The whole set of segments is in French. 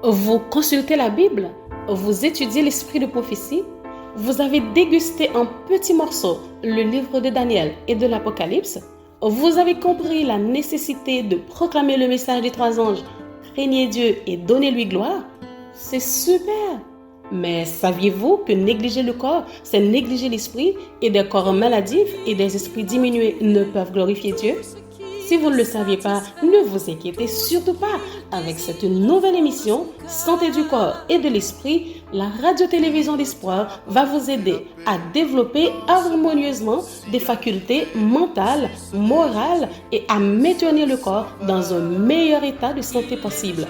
Vous consultez la Bible, vous étudiez l'esprit de prophétie, vous avez dégusté en petits morceaux le livre de Daniel et de l'Apocalypse, vous avez compris la nécessité de proclamer le message des trois anges, craignez Dieu et donnez-lui gloire. C'est super! Mais saviez-vous que négliger le corps, c'est négliger l'esprit, et des corps maladifs et des esprits diminués ne peuvent glorifier Dieu? Si vous ne le saviez pas, ne vous inquiétez surtout pas. Avec cette nouvelle émission, Santé du corps et de l'esprit, la radio-télévision d'espoir va vous aider à développer harmonieusement des facultés mentales, morales et à maintenir le corps dans un meilleur état de santé possible.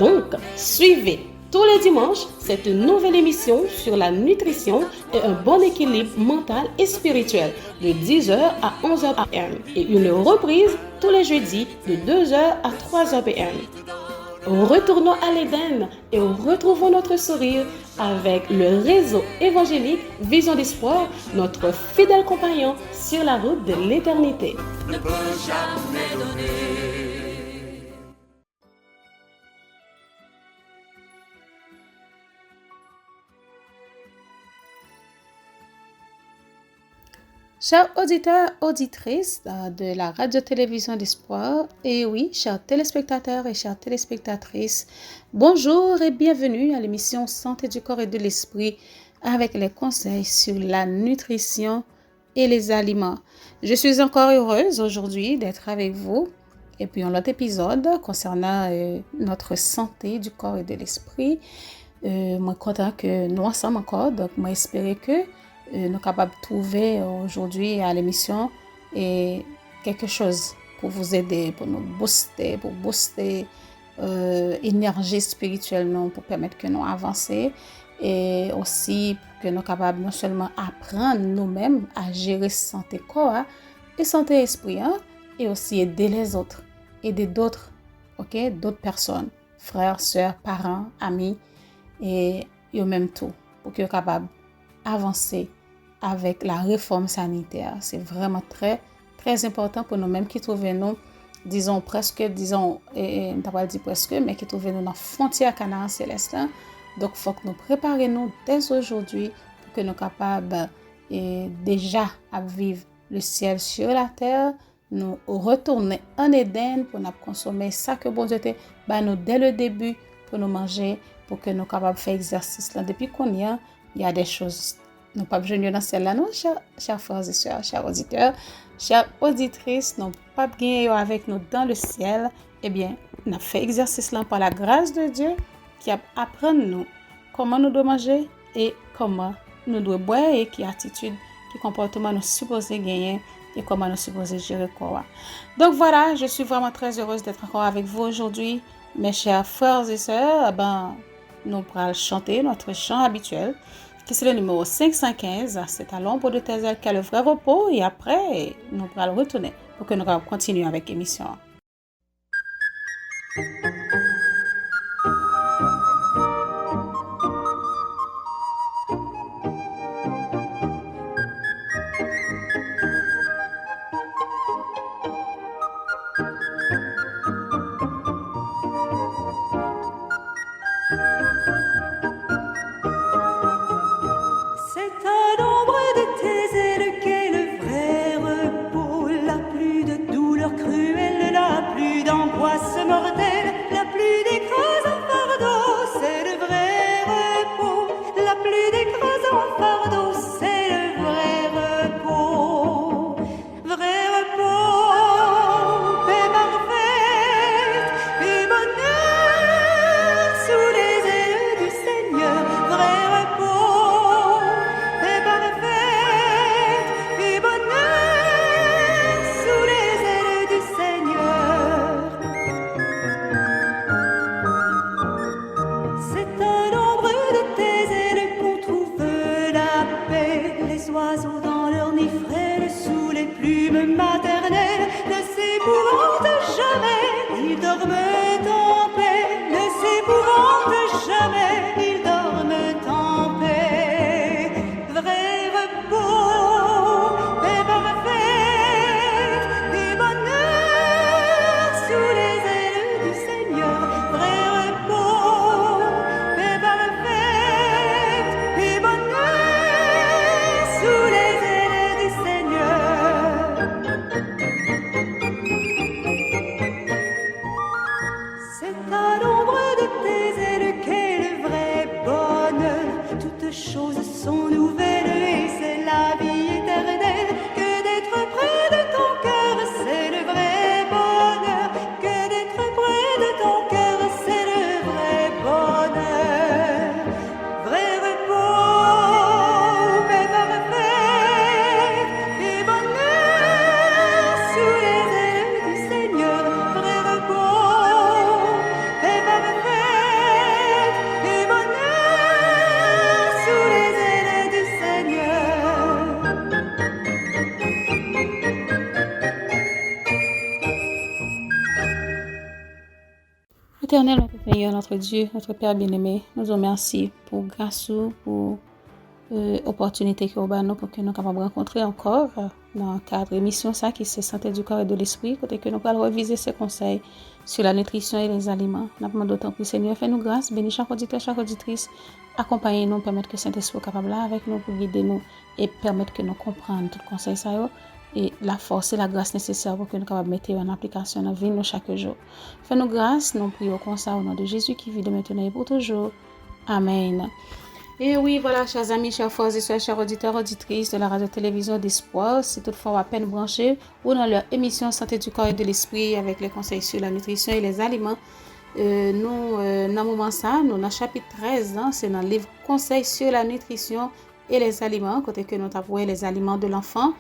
Donc, suivez tous les dimanches cette nouvelle émission sur la nutrition et un bon équilibre mental et spirituel de 10h à 11h p.m. et une reprise tous les jeudis de 2h à 3h p.m. Retournons à l'Éden et retrouvons notre sourire avec le réseau évangélique Vision d'Espoir, notre fidèle compagnon sur la route de l'éternité. Ne peut jamais donner. Chers auditeurs, auditrices de la radio-télévision d'Espoir, et oui, chers téléspectateurs et chères téléspectatrices, bonjour et bienvenue à l'émission Santé du corps et de l'esprit avec les conseils sur la nutrition et les aliments. Je suis encore heureuse aujourd'hui d'être avec vous et puis un autre épisode concernant notre santé du corps et de l'esprit. Moi, content que nous ensemble encore, donc moi espérer que nous sommes capables de trouver aujourd'hui à l'émission et quelque chose pour vous aider, pour nous booster, pour booster énergie spirituelle, pour permettre que nous avancions et aussi que nous sommes capables non seulement apprendre nous-mêmes à gérer santé corps et santé esprit, et aussi aider les autres, aider d'autres, d'autres personnes, frères, sœurs, parents, amis et eux-mêmes tout, pour qu'ils soient capables d'avancer avec la réforme sanitaire. C'est vraiment très, très important pour nous-mêmes qui trouvons nous, presque, on pas dit presque, mais qui trouvons nous dans la frontière Canaan céleste. Donc, il faut que nous préparions dès aujourd'hui pour que nous soyons capables déjà à vivre le ciel sur la terre, nous retourner en Éden pour nous consommer ça que bon Dieu nous dès le début pour nous manger, pour que nous soyons capables de faire exercice. Là. Depuis qu'on y il y a des choses. Nous pas besoin dans celle-là, non, chers frères et sœurs, chers auditeurs, chères auditrices, nous pas besoin avec nous dans le ciel. Eh bien, nous avons fait exercice là par la grâce de Dieu qui apprend nous comment nous devons manger et comment nous devons boire et quelle attitude, quel comportement nous supposons gagner et comment nous supposons gérer quoi. Donc voilà, je suis vraiment très heureuse d'être encore avec vous aujourd'hui, mes chers frères et sœurs. Nous allons chanter notre chant habituel. C'est le numéro 515, c'est à l'ombre de tes ailes qu'est le vrai repos, et après, nous allons retourner pour que nous continuions avec l'émission. Cruelle, la plus d'angoisse mortelle. C'est à l'ombre de tes ailes qu'est le vrai bonheur. Toutes choses sont nouvelles et c'est la vie éternelle. Que d'être près de ton cœur, c'est le vrai bonheur. Que d'être près de ton cœur, c'est le vrai bonheur. Vrai repos, paix parfaite et bonheur sous les ailes du Seigneur. Vrai repos, paix parfaite et bonheur sous les ailes du Seigneur. Éternel, notre Seigneur, notre Dieu, notre Père bien-aimé, nous vous remercions pour grâce, pour opportunité que vous avez pour que nous capables de rencontrer encore dans le cadre émission ça qui c'est santé du corps et de l'esprit, côté que nous allons reviser ces conseils sur la nutrition et les aliments. Nous demandons d'autant plus Seigneur, fais-nous grâce, bénis chaque auditeur, chaque auditrice, accompagnez-nous, permettre que Saint-Esprit soit capable là avec nous pour guider nous et permettre que nous comprenions tout conseil ça et la force et la grâce nécessaire pour que nous capables mettre en application dans la vie nous chaque jour. Fais-nous grâce, nous prions comme ça au nom de Jésus qui vit de maintenant et pour toujours. Amen. Et oui, voilà, chers amis, chers frères et sœurs, chers auditeurs, auditrices de la radio-télévision d'Espoir, si toutefois à peine branchés ou dans leur émission Santé du corps et de l'esprit avec les conseils sur la nutrition et les aliments, nous, dans le moment ça, nous, dans le chapitre 13, c'est dans le livre Conseils sur la nutrition et les aliments, côté que nous avons les aliments de l'enfant.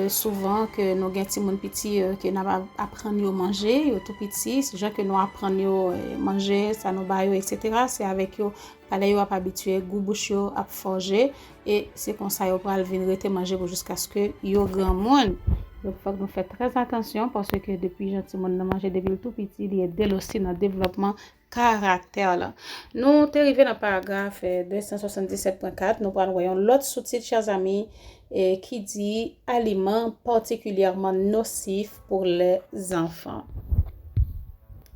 Souvent que nous avons des petits que nous apprenons à manger, tout petit, c'est gens que nous apprenons à manger, ça nous baille, etc. C'est avec eux, palais à habitué, goût bouche à forger et c'est comme ça pour venir rester manger jusqu'à ce que yo grand monde. Donc faut que nous fassions très attention parce que depuis gentil monde manger depuis tout petit, il y a dès aussi dans le développement caractère là. Nous t'es arrivé dans le paragraphe 277.4, nous voyons l'autre sous-titre chers amis et qui dit aliments particulièrement nocifs pour les enfants.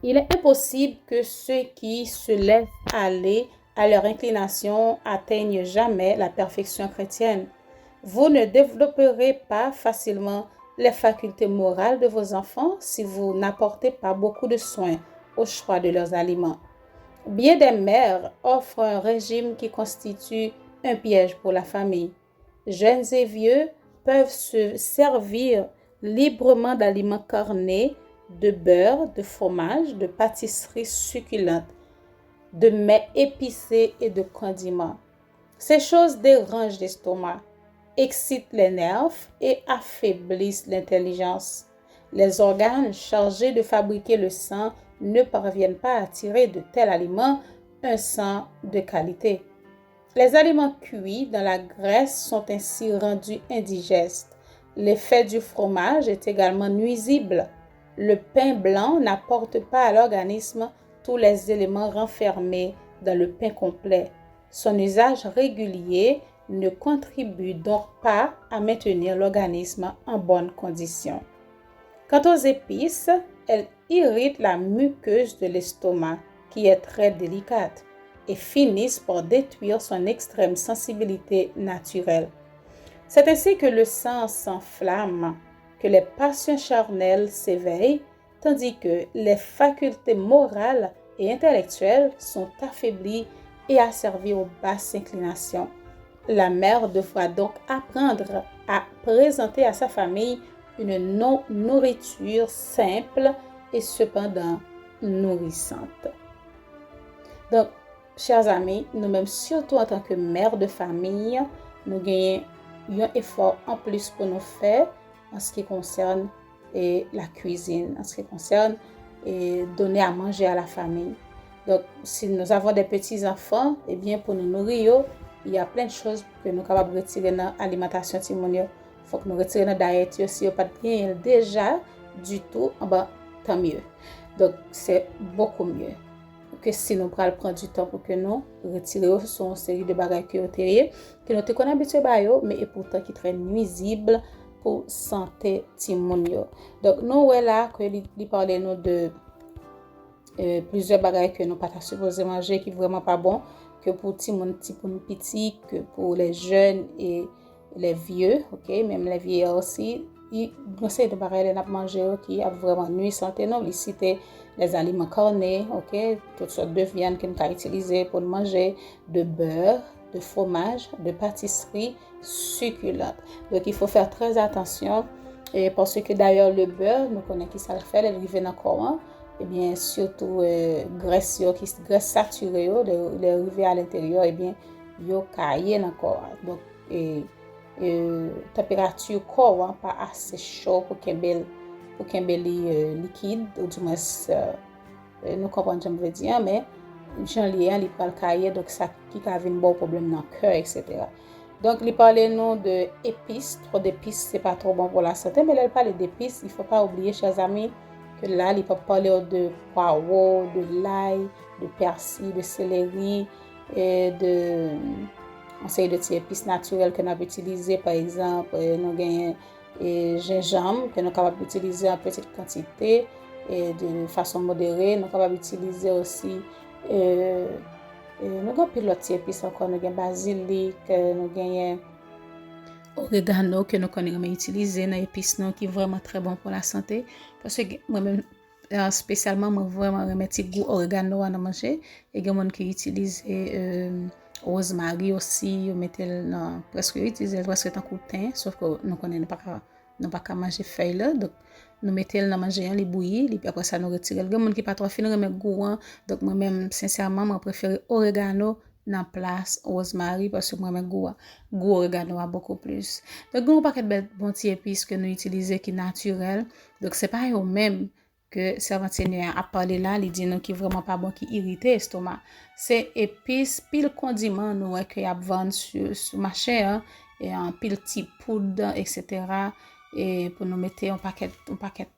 Il est impossible que ceux qui se laissent aller à leur inclination atteignent jamais la perfection chrétienne. Vous ne développerez pas facilement les facultés morales de vos enfants si vous n'apportez pas beaucoup de soin au choix de leurs aliments. Bien des mères offrent un régime qui constitue un piège pour la famille. Jeunes et vieux peuvent se servir librement d'aliments carnés, de beurre, de fromage, de pâtisseries succulentes, de mets épicés et de condiments. Ces choses dérangent l'estomac, excitent les nerfs et affaiblissent l'intelligence. Les organes chargés de fabriquer le sang ne parviennent pas à tirer de tels aliments un sang de qualité. Les aliments cuits dans la graisse sont ainsi rendus indigestes. L'effet du fromage est également nuisible. Le pain blanc n'apporte pas à l'organisme tous les éléments renfermés dans le pain complet. Son usage régulier ne contribue donc pas à maintenir l'organisme en bonne condition. Quant aux épices, elles irritent la muqueuse de l'estomac, qui est très délicate, et finissent par détruire son extrême sensibilité naturelle. C'est ainsi que le sang s'enflamme, que les passions charnelles s'éveillent, tandis que les facultés morales et intellectuelles sont affaiblies et asservies aux basses inclinations. La mère devra donc apprendre à présenter à sa famille une nourriture simple et cependant nourrissante. Donc, chers amis, nous-mêmes, surtout en tant que mère de famille, nous gagnons un effort en plus pour nous faire en ce qui concerne la cuisine, en ce qui concerne donner à manger à la famille. Donc, si nous avons des petits-enfants, eh bien, pour nous nourrir, il y a plein de choses que nous sommes capables de retirer dans l'alimentation timonio. Il faut que nous retirions dans la diète si pas bien déjà du tout, tant mieux. Donc, c'est beaucoup mieux que si nous prenons du temps pour que nous retirions une série de bagages que nous sommes habitués à mais et pourtant qui très nuisible pour santé timonio. Donc, nous là que lui parler nous de plusieurs bagages que nous pas supposé manger qui vraiment pas bon que pour petit que pour les jeunes et les vieux, OK, même les vieux aussi, conseille de parler de manger qui a vraiment nuit santé non, il cite les aliments carnés, OK, toutes sortes de viandes qu'on peut utiliser pour manger, de beurre, de fromage, de pâtisserie succulente. Donc il faut faire très attention et parce que d'ailleurs le beurre, nous connaissons qui ça le fait, il arrive dans le corps, et bien surtout graisse saturée, les arriver à l'intérieur, et bien yo caillé dans le corps. Donc température corps pas assez chaud pour qu'un liquide ou du moins nous comprenons ce que je veux dire mais j'en lien il parle cahier donc ça qui a un bon problème dans le cœur etc. Donc il parle nous de épices, trop d'épices c'est pas trop bon pour la santé mais là il parle d'épices, il faut pas oublier chers amis que là il peut parler de poireau, de l'ail, de persil, de céleri et de on sait de ces épices naturelles que nous avons utilisées par exemple nous gagnons gingembre que nous sommes capables d'utiliser en petite quantité et de façon modérée. Nous sommes capables d'utiliser aussi nous avons d'autres épices encore, nous avons basilic, nous avons oregano que nous connaissons utiliser dans épices qui est vraiment très bon pour la santé parce que moi-même spécialement moi vraiment remettre goût oregano à manger et il y a des gens qui utilisent rosemary aussi, on mettait presque utiliser presque tant que thym sauf que nous connaissons pas qu'à manger feuille là donc nous mettons dans manger les bouillir et puis après ça nous retirer. Il y a des gens qui pas trop fin remettre goût donc moi même sincèrement moi préfère oregano dans place rosemary parce que moi même goût oregano a beaucoup plus. Donc on paquet de bon petits épices que nous utiliser qui naturel donc c'est pas au même que servantine a parlé là, il dit non qui vraiment pas bon qui irrite l'estomac. C'est épices pile condiment nous que y a vendre sur marché et en pile petit poudre etc. et pour nous mettre un paquet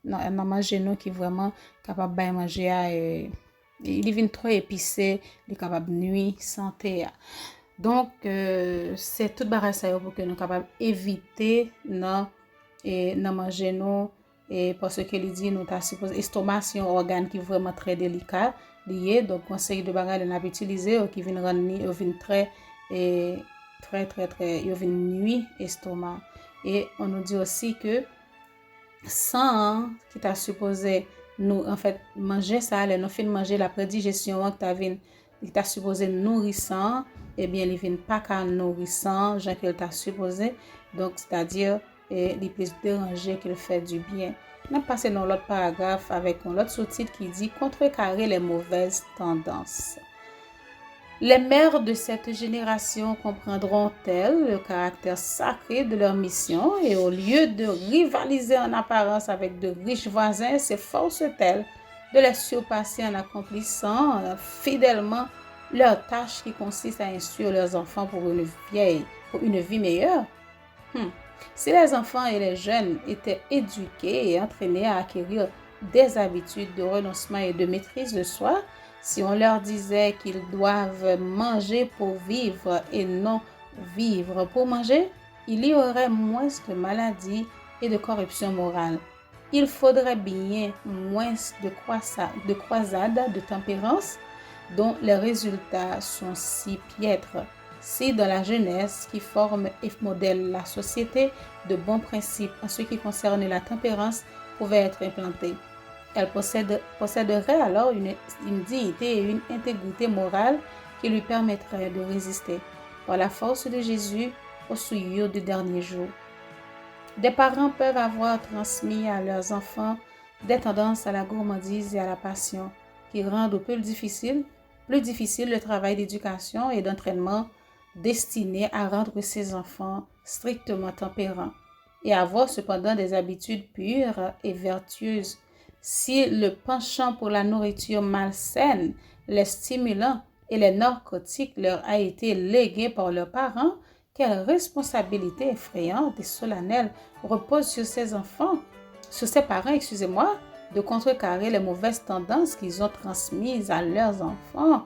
dans manger nous qui vraiment capable de manger il vient trop épicé, il est capable nuire santé. Donc c'est tout barrage ça pour que nous capable éviter non et dans manger nous et parce que il dit nous ta supposé estomac c'est un organe qui est vraiment très délicat lié donc conseil de bagages on a utilisé qui vient rendre vient très il vient nuit estomac et on nous dit aussi que sang qui t'a supposé nous en fait manger ça nous fin manger la prédigestion qui t'a supposé nourrissant et bien il vient pas qu'à nourrissant genre qu'il t'a supposé donc c'est-à-dire et les plus dérangés qu'il fait du bien. On a passé dans l'autre paragraphe avec un autre sous-titre qui dit contrecarrer les mauvaises tendances. Les mères de cette génération comprendront-elles le caractère sacré de leur mission et au lieu de rivaliser en apparence avec de riches voisins, s'efforcent-elles de les surpasser en accomplissant fidèlement leur tâche qui consiste à instruire leurs enfants pour une vie meilleure? Si les enfants et les jeunes étaient éduqués et entraînés à acquérir des habitudes de renoncement et de maîtrise de soi, si on leur disait qu'ils doivent manger pour vivre et non vivre pour manger, il y aurait moins de maladies et de corruption morale. Il faudrait bien moins de croisades de tempérance dont les résultats sont si piètres. Si dans la jeunesse qui forme et modèle la société, de bons principes en ce qui concerne la tempérance pouvaient être implantés. Elle posséderait alors une dignité et une intégrité morale qui lui permettraient de résister, par la force de Jésus, au souillure du dernier jour. Des parents peuvent avoir transmis à leurs enfants des tendances à la gourmandise et à la passion qui rendent plus difficile le travail d'éducation et d'entraînement destiné à rendre ces enfants strictement tempérants et avoir cependant des habitudes pures et vertueuses. Si le penchant pour la nourriture malsaine, les stimulants et les narcotiques leur a été légué par leurs parents, quelle responsabilité effrayante et solennelle repose sur ces parents, de contrecarrer les mauvaises tendances qu'ils ont transmises à leurs enfants.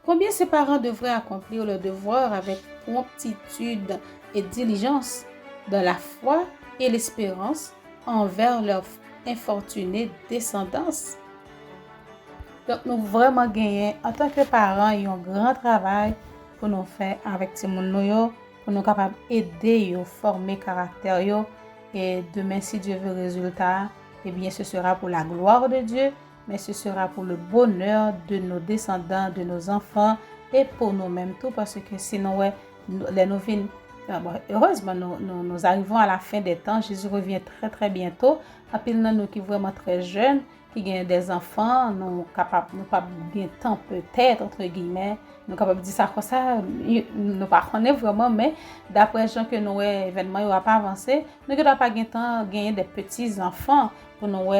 Combien ces parents devraient accomplir le devoir avec promptitude et diligence dans la foi et l'espérance envers leur infortunée descendance. Donc, nous vraiment gagner en tant que parents un grand travail pour nous faire avec ces gens, pour nous capables d'aider à former caractère Et demain, si Dieu veut résultat, eh bien, ce sera pour la gloire de Dieu, mais ce sera pour le bonheur de nos descendants, de nos enfants et pour nous-mêmes tout, parce que sinon, ouais, les nouvelles, heureusement, nous arrivons à la fin des temps. Jésus revient très, très bientôt. En pile, nous qui vraiment très jeunes, qui gagnent des enfants, nous capables, nous pas bien temps peut-être, entre guillemets, nous capables de dire ça comme ça, nous pas connaître vraiment, mais d'après gens que nous événements n'ont pas avancé, nous ne pas temps gagner des petits enfants pour nous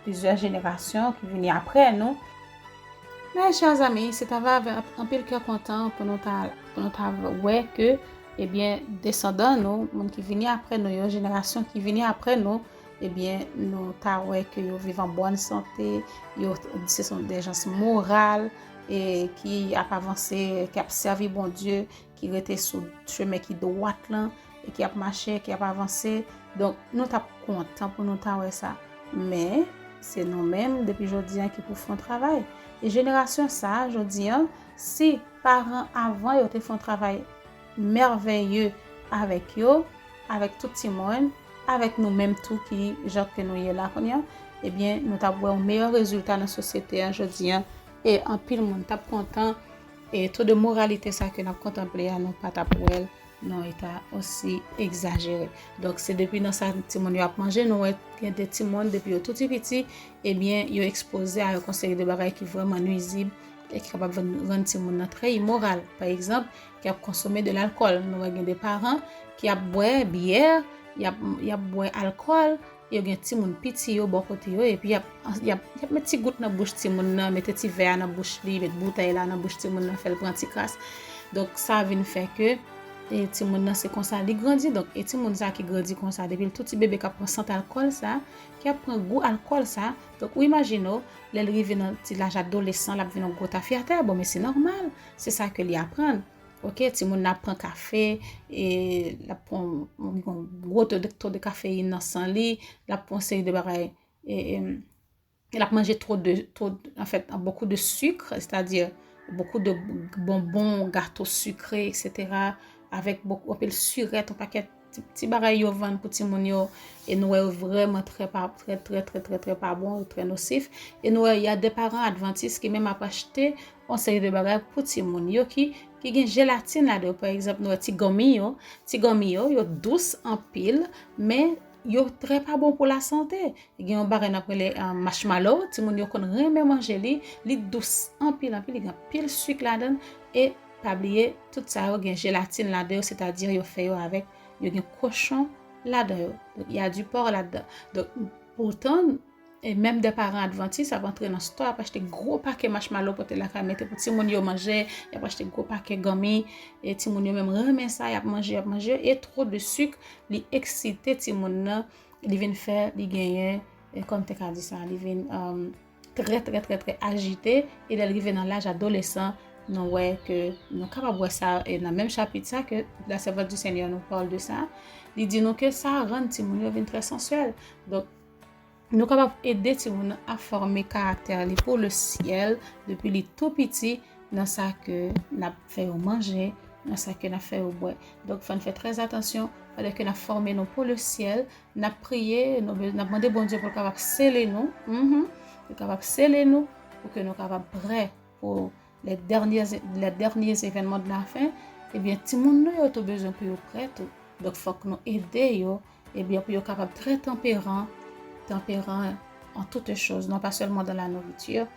plusieurs générations qui viennent après nous. Mais chers amis, c'est avec un peu le cœur content pour nous ouais que eh bien descendants nous, monde qui viennent après nous, génération qui viennent après nous, eh bien nous ouais que ils vivent en bonne santé, ce sont des gens moraux et qui a avancé, qui a servi bon Dieu, qui était sur le chemin qui droit là et qui a marché, qui a avancé. Donc nous sommes contents pour nous ouais ça. Mais c'est nous-mêmes depuis aujourd'hui qui pour faire un travail. Et génération ça, aujourd'hui, si parents avant ils ont fait un travail merveilleux avec eux, avec tout le monde, avec nous-mêmes tout qui genre que nous y là, eh bien nous avons un meilleur résultat dans la société aujourd'hui et en pile monde t'a content et tout de moralité ça que nous contemplé à nous pas pour elle non état aussi exagéré. Donc c'est depuis dans ça petit monde a manger nous il y a des petits monde depuis tout petit et bien ils exposé à un conseil de bagages qui vraiment nuisible et qui capable rendre petit monde très immoral. Par exemple, qui a consommé de l'alcool, nous avons des parents qui a boire bière, il y a boire alcool, il y a petit monde petit yo bon côté yo et puis il y a mettre petit goutte dans bouche petit monde mettre petit verre dans bouche li mettre bouteille là dans bouche petit monde faire le prendre petit casse. Donc ça vient faire que et ti moun nan c'est comme ça il grandit donc et ti moun ça qui grandit comme ça depuis tout petit bébé qui prend sans alcool ça qui prend goût alcool ça donc ou imaginez l'arrivée dans l'âge adolescent là vient gros affaire bon mais c'est normal c'est ça que lui apprendre. OK ti moun apprend café et la prend gros taux de caféine dans sang li la prend série de bagaille et il a mangé trop en fait beaucoup de sucre c'est-à-dire beaucoup de bonbons gâteaux sucrés etc. avec beaucoup de surette un paquet petit bagaille yo vendre pour ti moun yo et nous est vraiment très pas bon très nocif et nous il y a des parents adventistes qui même a acheté on série de bagaille pour ti moun yo qui gen gélatine là-dedans par exemple nous ti gommi yo douce en pile mais yo très pas bon pour la santé il y a un bagage appelé marshmallow ti moun yo kon reme manger li douce en pile il y a pile sucre là-dedans et pas oublier tout ça il y a gélatine là-dedans c'est-à-dire yo fait avec il y a cochon là-dedans il y a du porc là-dedans donc pourtant et même des parents adventistes avant entrer dans le store acheter gros paquet marshmallow pour te la mettre pour ti moun yo manger y a acheter gros paquet gummy et ti moun yo même remet ça y a manger et trop de sucre li exciter ti moun nan li vinn faire li gagner et comme tu as dit ça li vinn très agité et il arrive dans l'âge adolescent non ouais que nous capable voir ça et dans le même chapitre ça que la servante du Seigneur nous parle de ça il dit nous que ça rend ti moun yo vinn très sensuel donc nous capable aider ti moun à former caractère pour le ciel depuis les tout petit dans ça que n'a fait au manger dans ça que n'a fait au boire donc faut faire très attention parce que n'a formé nous pour le ciel n'a prié n'a demandé bon Dieu pour capable sceller nous capable sceller nous pour que nous capable prêt pour les derniers événements de la fin et bien ti moun nous yo tout besoin pour prêt donc faut que nous aider yo et bien pour yo capable très tempérant en toutes choses, non pas seulement dans la nourriture,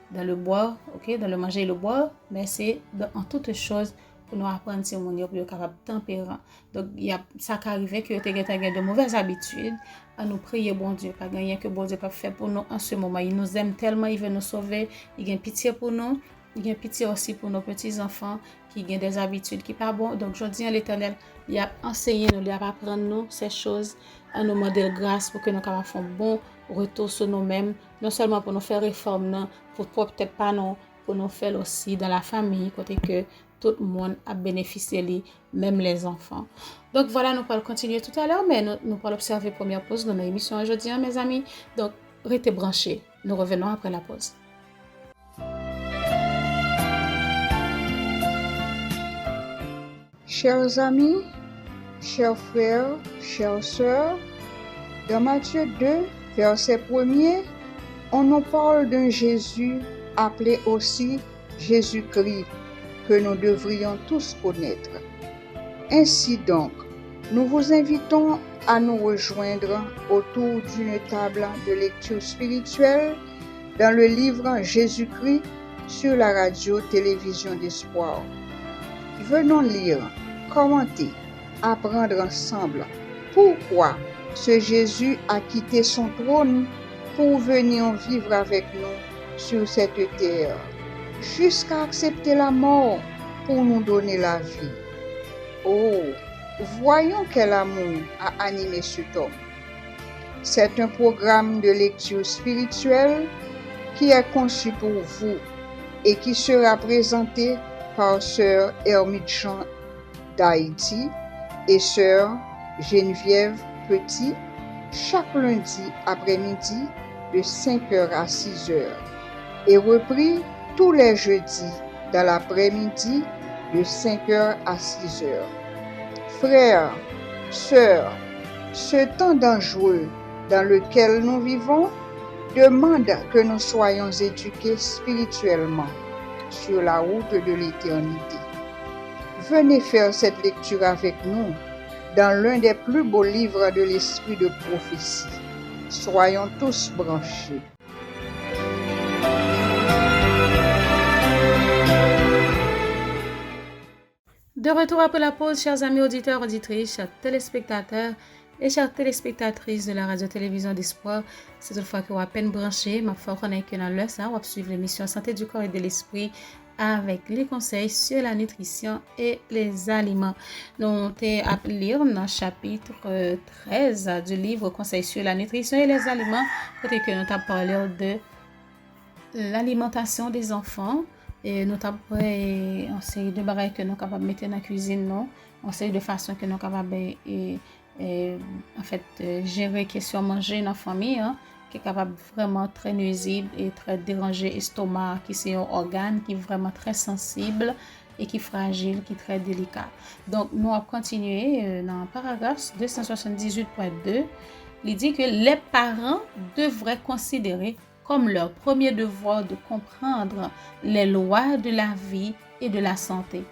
dans le boire, OK, dans le manger et le boire, mais c'est en toutes choses pour nous apprendre si on est capable tempérant. Donc il y a ça qui arrive que tu as de mauvaises habitudes à nous prier bon Dieu, pas gagner que bon Dieu peut faire pour nous en ce moment. Il nous aime tellement, il veut nous sauver, il a pitié pour nous. Il y a pitié aussi pour nos petits-enfants qui ont des habitudes qui pas bon. Donc, je dis à l'Éternel, il a enseigné nous, il a apprendre nous ces choses, à nous demander grâce pour que nous puissions faire un bon retour sur nous-mêmes, non seulement pour nous faire réforme, pour peut-être pas non, pour nous faire aussi dans la famille, côté que tout le monde a bénéficié, même les enfants. Donc, voilà, nous allons continuer tout à l'heure, mais nous allons observer la première pause de notre émission aujourd'hui, mes amis. Donc, restez branchés. Nous revenons après la pause. Chers amis, Chers frères, chères sœurs, dans Matthieu 2, verset 1er, on nous parle d'un Jésus appelé aussi Jésus-Christ, que nous devrions tous connaître. Ainsi donc, nous vous invitons à nous rejoindre autour d'une table de lecture spirituelle dans le livre Jésus-Christ sur la radio-télévision d'Espoir. Venons lire, commenter, apprendre ensemble pourquoi ce Jésus a quitté son trône pour venir vivre avec nous sur cette terre, jusqu'à accepter la mort pour nous donner la vie. Oh, voyons quel amour a animé cet homme. C'est un programme de lecture spirituelle qui est conçu pour vous et qui sera présenté par Sœur Hermite Jean d'Haïti et Sœur Geneviève Petit chaque lundi après-midi de 5h à 6h et repris tous les jeudis dans l'après-midi de 5h à 6h. Frères, sœurs, ce temps dangereux dans lequel nous vivons demande que nous soyons éduqués spirituellement sur la route de l'éternité. Venez faire cette lecture avec nous dans l'un des plus beaux livres de l'esprit de prophétie. Soyons tous branchés. De retour après la pause, chers amis auditeurs, auditrices, chers téléspectateurs et chères téléspectatrices de la radio-télévision d'Espoir, c'est toutefois que vous avez à peine branché, ma foi connaît que dans le ça, vous suivre l'émission Santé du corps et de l'esprit avec les conseils sur la nutrition et les aliments. Nous avons à lire dans le chapitre 13 du livre Conseils sur la nutrition et les aliments, côté que nous avons parlé de l'alimentation des enfants. Et nous avons une série de barrières que nous sommes capables de mettre dans la cuisine, non? Une série de façons que nous sommes capables de gérer question manger dans la famille, hein, qui est capable vraiment très nuisible et très déranger l'estomac, qui c'est un organe qui est vraiment très sensible et qui est fragile, qui est très délicat. Donc, nous allons continuer dans le paragraphe 278.2. Il dit que les parents devraient considérer comme leur premier devoir de comprendre les lois de la vie et de la santé,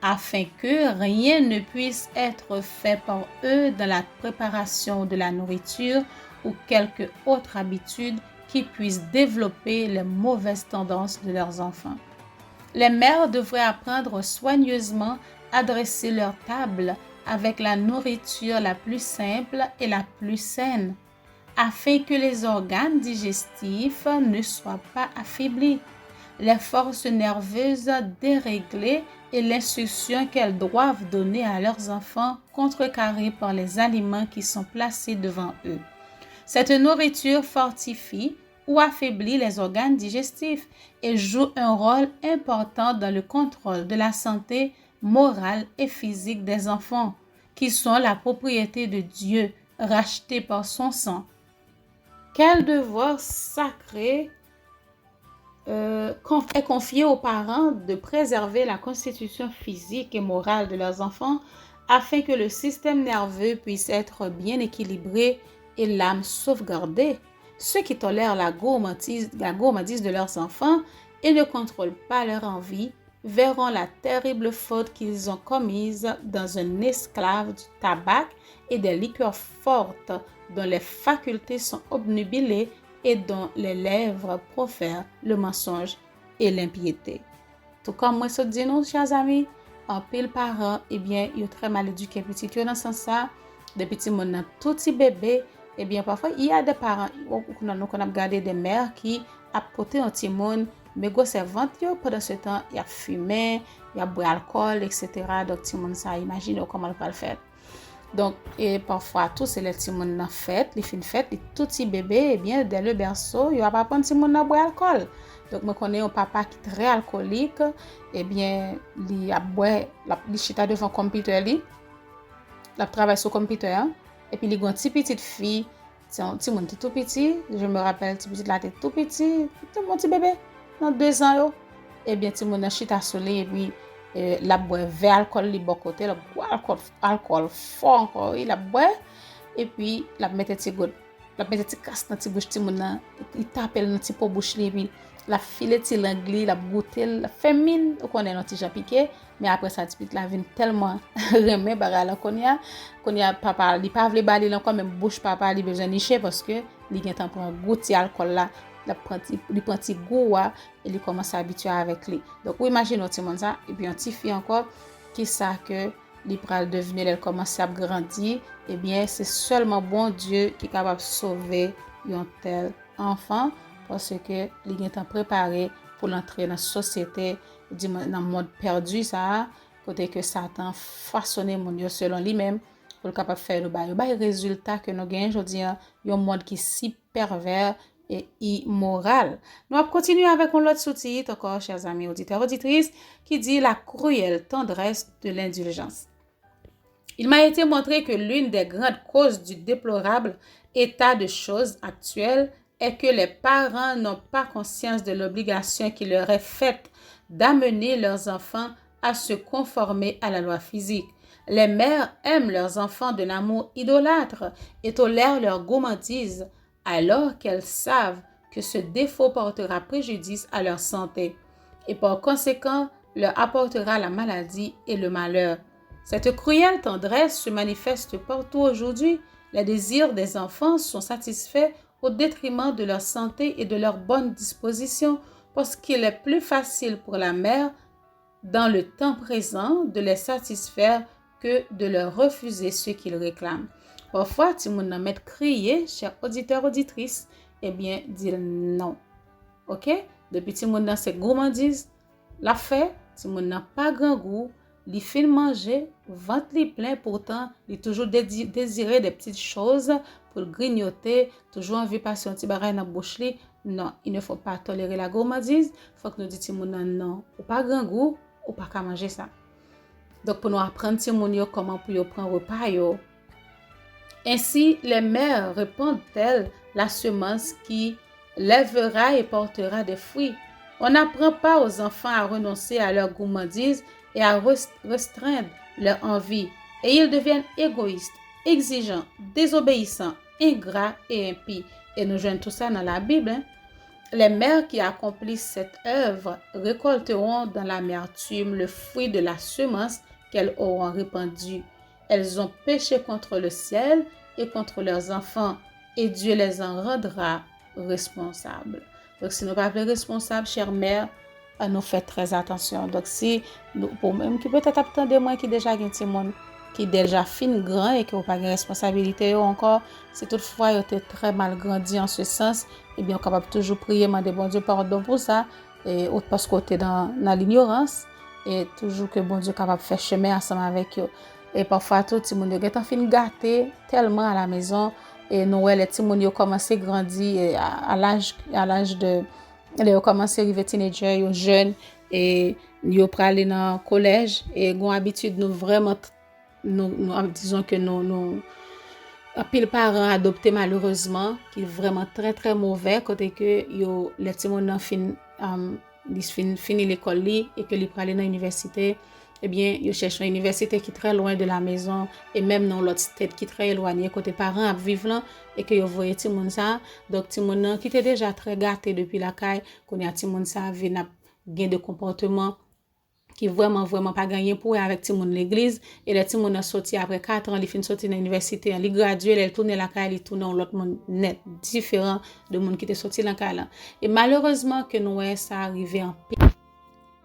afin que rien ne puisse être fait par eux dans la préparation de la nourriture ou quelque autre habitude qui puisse développer les mauvaises tendances de leurs enfants. Les mères devraient apprendre soigneusement à dresser leur table avec la nourriture la plus simple et la plus saine, afin que les organes digestifs ne soient pas affaiblis, les forces nerveuses déréglées et l'instruction qu'elles doivent donner à leurs enfants contrecarrées par les aliments qui sont placés devant eux. Cette nourriture fortifie ou affaiblit les organes digestifs et joue un rôle important dans le contrôle de la santé morale et physique des enfants, qui sont la propriété de Dieu, rachetés par son sang. Quel devoir sacré est confié aux parents de préserver la constitution physique et morale de leurs enfants afin que le système nerveux puisse être bien équilibré et l'âme sauvegardée. Ceux qui tolèrent la gourmandise de leurs enfants et ne contrôlent pas leur envie verront la terrible faute qu'ils ont commise dans un esclave du tabac et des liqueurs fortes dont les facultés sont obnubilées et dont les lèvres profèrent le mensonge et l'impiété. Tout comme moi, je dis nous, chers amis, en pile parents, eh bien, ils sont très mal éduqués petit. Dans ce sens, des petits monde, tout petit bébé, eh bien, parfois, il y a des parents, nous avons gardé des mères qui apportent un petit monde, mais go c'est ventre, pendant ce temps, il y a fumé, il y a bu alcool, etc. Donc, petit monde, ça, imagine comment on peut le faire. Donc, et parfois, tous ces petits monde dans fête, les fins fête, les tout petits bébés, eh bien, dès le berceau, il va pas prendre petit monde à boire alcool. Donc, moi connais un papa qui est très alcoolique, eh bien, il a boire, il chita devant le computer, il travaille sur le computer, et puis il a une petite fille, c'est un petit monde tout petit, je me rappelle, petit la tête tout petit, mon petit bébé, dans 2 ans, eh bien, petit monde chita soleil, et puis, la boire vers alcool li bon côté, la boire alcool fort encore, il la boire et puis la mettre petit goutte, la mettre petit casse dans petit bouche ti moun nan, il tapel dans petit pot bouche li puis la filet ti langli, la goûter, la fémine, ou connaît non ti jan piqué, mais après ça petit la vin tellement remè baga la konya papa li pa vle bali lan même bouche papa li besoin nicher parce que li gen tan prend goûter alcool là. Il prend petit goût et il commence à habituer avec lui. Donc, vous imaginez petit monde ça et puis un petit fille encore qui sait que il pral devenir, elle commence à grandir, et bien c'est seulement bon Dieu qui est capable de sauver un tel enfant parce que il est préparé pour l'entrer dans la société dans le monde perdu ça côté que Satan façonné mon Dieu selon lui-même pour capable faire le bail résultat que nous gagnons aujourd'hui un monde qui est si pervers et immoral. Nous allons continuer avec un autre sous-titre encore, chers amis auditeurs, auditrices, qui dit la cruelle tendresse de l'indulgence. Il m'a été montré que l'une des grandes causes du déplorable état de choses actuel est que les parents n'ont pas conscience de l'obligation qui leur est faite d'amener leurs enfants à se conformer à la loi physique. Les mères aiment leurs enfants d'un amour idolâtre et tolèrent leur gourmandise, alors qu'elles savent que ce défaut portera préjudice à leur santé et par conséquent leur apportera la maladie et le malheur. Cette cruelle tendresse se manifeste partout aujourd'hui. Les désirs des enfants sont satisfaits au détriment de leur santé et de leur bonne disposition parce qu'il est plus facile pour la mère dans le temps présent de les satisfaire que de leur refuser ce qu'ils réclament. Parfois, si moun nan met crier, chers auditeurs, auditrices, eh bien, dire non. Ok? Depuis si moun nan se gourmandise, la fait, si moun nan pas grand goût, li fin manger, ventre li plein, pourtant, li toujours désirer des petites choses pour grignoter, toujours envie passer un petit bagay dans bouche li. Non, il ne faut pas tolérer la gourmandise. Faut que nous disions si moun nan non, ou pas grand goût, ou pas qu'à manger ça. Donc, pour nous apprendre si moun yo comment pour yo prendre repas yo. Ainsi, les mères répandent-elles la semence qui lèvera et portera des fruits. On n'apprend pas aux enfants à renoncer à leur gourmandise et à restreindre leur envie. Et ils deviennent égoïstes, exigeants, désobéissants, ingrats et impies. Et nous joignons tout ça dans la Bible. Les mères qui accomplissent cette œuvre récolteront dans l'amertume le fruit de la semence qu'elles auront répandue. Elles ont péché contre le ciel et contre leurs enfants, et Dieu les en rendra responsables. Donc, si nous ne sommes pas responsables, chères mères, nous faisons très attention. Donc, si nous, pour même qui peut-être attendre moi qui déjà gagne monde qui déjà fin grand et qui n'a pas de responsabilité encore, si toutefois ils ont très mal grandi en ce sens, eh bien, on est capable de toujours prier, demander bon Dieu pardon pour ça, et parce qu'on est dans l'ignorance, et toujours que bon Dieu est capable de faire chemin ensemble avec eux. Et parfois, tout le monde est fin gâté tellement à la maison. Et nous, les petits gens ont commencé à grandir à l'âge de. Ils ont commencé à arriver teenagers, ils sont jeunes. Et ils ont aller dans le collège. Et ils ont l'habitude, nous vraiment. Disons que nous. Pile parents adoptés malheureusement, qui est vraiment très très mauvais. Côté que les petits gens ont fini l'école et que ils prennent aller dans l'université. Eh bien, ils cherchent une université qui est très loin de la maison et même dans l'autre tête qui est très éloignée côté parents vivent là et que ils voient ti moun ça donc ti moun qui était déjà très gâté depuis la caille qu'on a ti moun ça vient gain de comportement qui vraiment pas gagné pour avec ti moun l'église et les ti moun a sorti après 4 ans, ils fin sorti dans l'université, ils gradué, ils tourner la caille, ils tourner dans l'autre monde net différent de monde qui était sorti dans caille là. Et malheureusement que nous ça arrivé en pile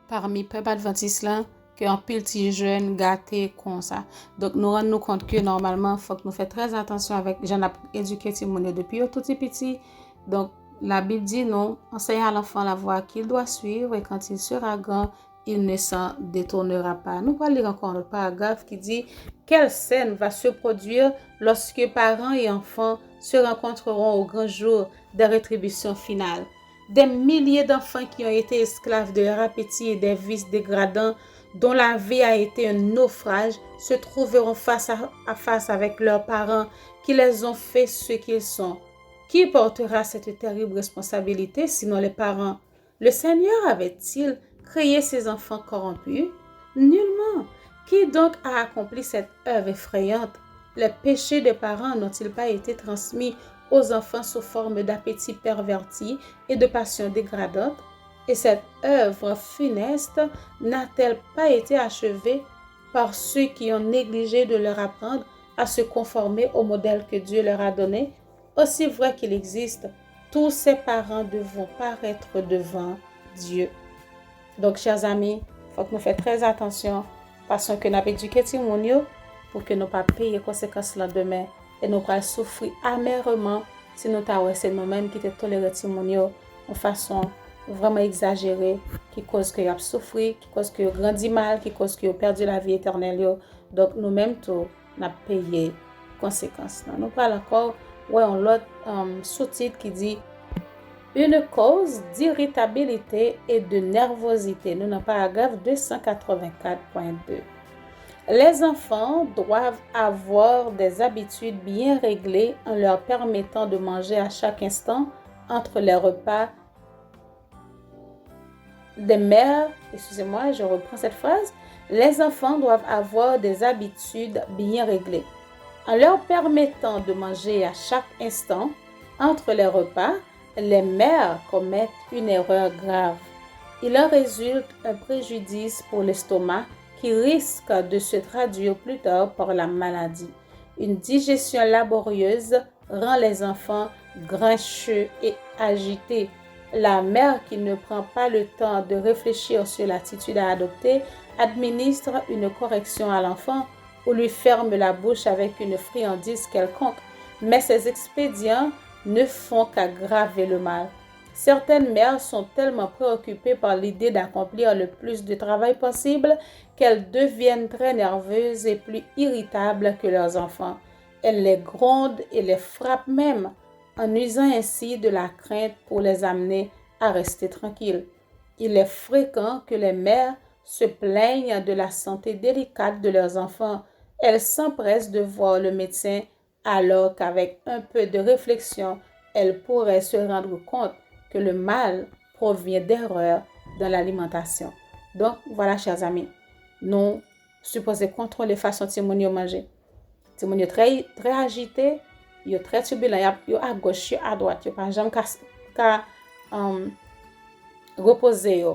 parmi peuple adventiste là qu'un petit jeune gâté comme ça. Donc, nous rendons compte que normalement, il faut que nous fassions très attention avec j'en ai éduqué depuis tout petit. Donc, la Bible dit non, enseigne à l'enfant la voie qu'il doit suivre et quand il sera grand, il ne s'en détournera pas. Nous allons lire encore un paragraphe qui dit quelle scène va se produire lorsque parents et enfants se rencontreront au grand jour des rétributions finales. Des milliers d'enfants qui ont été esclaves de leur appétit et des vices dégradants dont la vie a été un naufrage, se trouveront face à face avec leurs parents qui les ont fait ce qu'ils sont. Qui portera cette terrible responsabilité sinon les parents? Le Seigneur avait-il créé ces enfants corrompus? Nullement. Qui donc a accompli cette œuvre effrayante? Les péchés des parents n'ont-ils pas été transmis aux enfants sous forme d'appétit perverti et de passions dégradantes? Et cette œuvre funeste n'a-t-elle pas été achevée par ceux qui ont négligé de leur apprendre à se conformer au modèle que Dieu leur a donné? Aussi vrai qu'il existe, tous ces parents devront paraître devant Dieu. Donc, chers amis, il faut que nous fassions très attention parce que nous avons éduqué Timounio pour que nous ne pas payer les conséquences là demain et nous pas souffrir amèrement si nous avons c'est nous-mêmes qui te toléré Timounio de façon vraiment exagérée qui cause que a souffrir, qui cause que grandi mal, qui cause que perdu la vie éternelle. Donc nous-mêmes tout n'a payé conséquences. Nous parlons encore on l'autre sous-titre qui dit une cause d'irritabilité et de nervosité. Nous dans paragraphe 284.2. Les enfants doivent avoir des habitudes bien réglées en leur permettant de manger à chaque instant entre les repas des mères. Excusez-moi, je reprends cette phrase. Les enfants doivent avoir des habitudes bien réglées. En leur permettant de manger à chaque instant entre les repas, les mères commettent une erreur grave. Il en résulte un préjudice pour l'estomac qui risque de se traduire plus tard par la maladie. Une digestion laborieuse rend les enfants grincheux et agités. La mère qui ne prend pas le temps de réfléchir sur l'attitude à adopter administre une correction à l'enfant ou lui ferme la bouche avec une friandise quelconque. Mais ces expédients ne font qu'aggraver le mal. Certaines mères sont tellement préoccupées par l'idée d'accomplir le plus de travail possible qu'elles deviennent très nerveuses et plus irritables que leurs enfants. Elles les grondent et les frappent même, en usant ainsi de la crainte pour les amener à rester tranquilles. Il est fréquent que les mères se plaignent de la santé délicate de leurs enfants. Elles s'empressent de voir le médecin alors qu'avec un peu de réflexion, elles pourraient se rendre compte que le mal provient d'erreurs dans l'alimentation. Donc, voilà, chers amis, nous supposons contrôler la façon dont Timounio manger. Timounio très agité, il est très turbulent, il est à gauche, il est à droite, il n'est pas jamais qu'à reposer.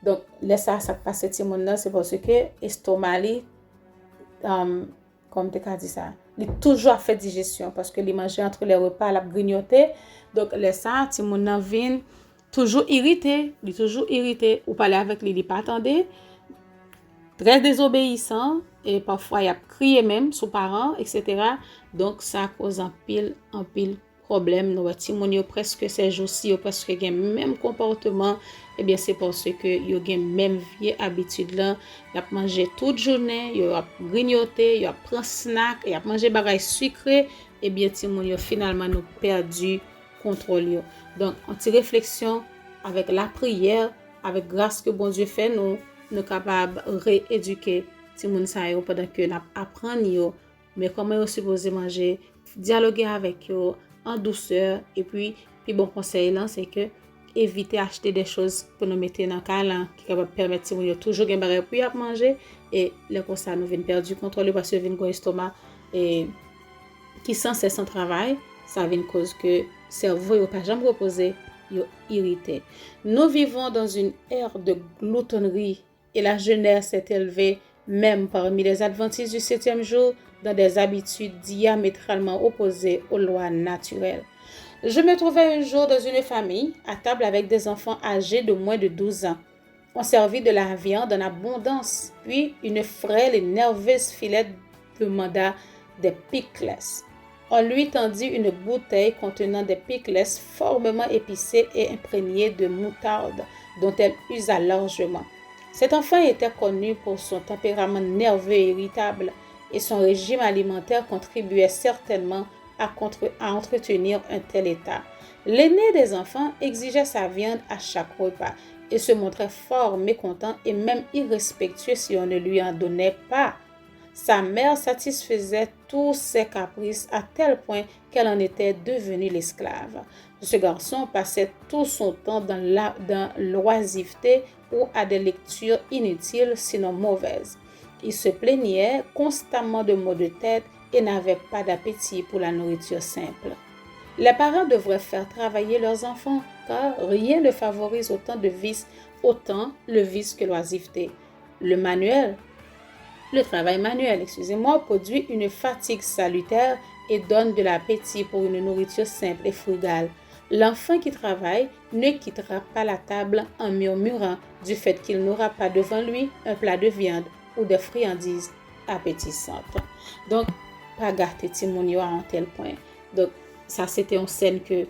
Donc, laissez ça passer Timounio, c'est parce que l'estomac, comme tu as dit ça, il toujours fait digestion parce que il mange entre les repas, il a grignoté. Donc, laissez ça, Timounio vient toujours irrité, ou parler avec lui, il pas attendé, très désobéissant et parfois il a crié même sur parents, etc. Donc ça cause un pile problème. Nous Timounio presque ces jours-ci, presque le même comportement. Eh bien c'est parce que yo gen même vieille habitude là, il a mangé toute journée, il a grignoté, il a prend snack, il a mangé bagay sucré. Eh bien Timounio finalement nous perdu contrôle. Donc en petite réflexion avec la prière, avec grâce que bon Dieu fait, nous capables rééduquer Timoun sa yo pendant que nous apprenons mais comment yo supposé manger, dialoguer avec eux en douceur et puis bon conseil là c'est que éviter acheter des choses pour nous mettre dans câlin qui capable permettre Timoun toujours gen bagay pour y manger et le comme ça nous vinn perdu contrôle parce que vinn gon estomac et qui sans cesse sans travail, ça vient cause que cerveau yo pas jamais reposé, yo irrité. Nous vivons dans une ère de gloutonnerie et la jeunesse s'est élevée même parmi les adventistes du 7e jour dans des habitudes diamétralement opposées aux lois naturelles. Je me trouvais un jour dans une famille à table avec des enfants âgés de moins de 12 ans. On servit de la viande en abondance, puis une frêle et nerveuse Filette demanda des pickles. On lui tendit une bouteille contenant des pickles formement épicés et imprégnés de moutarde, dont elle usa largement. Cet enfant était connu pour son tempérament nerveux et irritable, et son régime alimentaire contribuait certainement à entretenir un tel état. L'aîné des enfants exigeait sa viande à chaque repas et se montrait fort mécontent et même irrespectueux si on ne lui en donnait pas. Sa mère satisfaisait tous ses caprices à tel point qu'elle en était devenue l'esclave. Ce garçon passait tout son temps dans l'oisiveté ou à des lectures inutiles, sinon mauvaises. Il se plaignait constamment de maux de tête et n'avait pas d'appétit pour la nourriture simple. Les parents devraient faire travailler leurs enfants, car rien ne favorise autant le vice que l'oisiveté. Le travail manuel, produit une fatigue salutaire et donne de l'appétit pour une nourriture simple et frugale. L'enfant qui travaille ne quittera pas la table en murmurant du fait qu'il n'aura pas devant lui un plat de viande ou de friandises appétissantes. Donc, pas gâter Timonio à un tel point. Donc, ça, c'était une scène que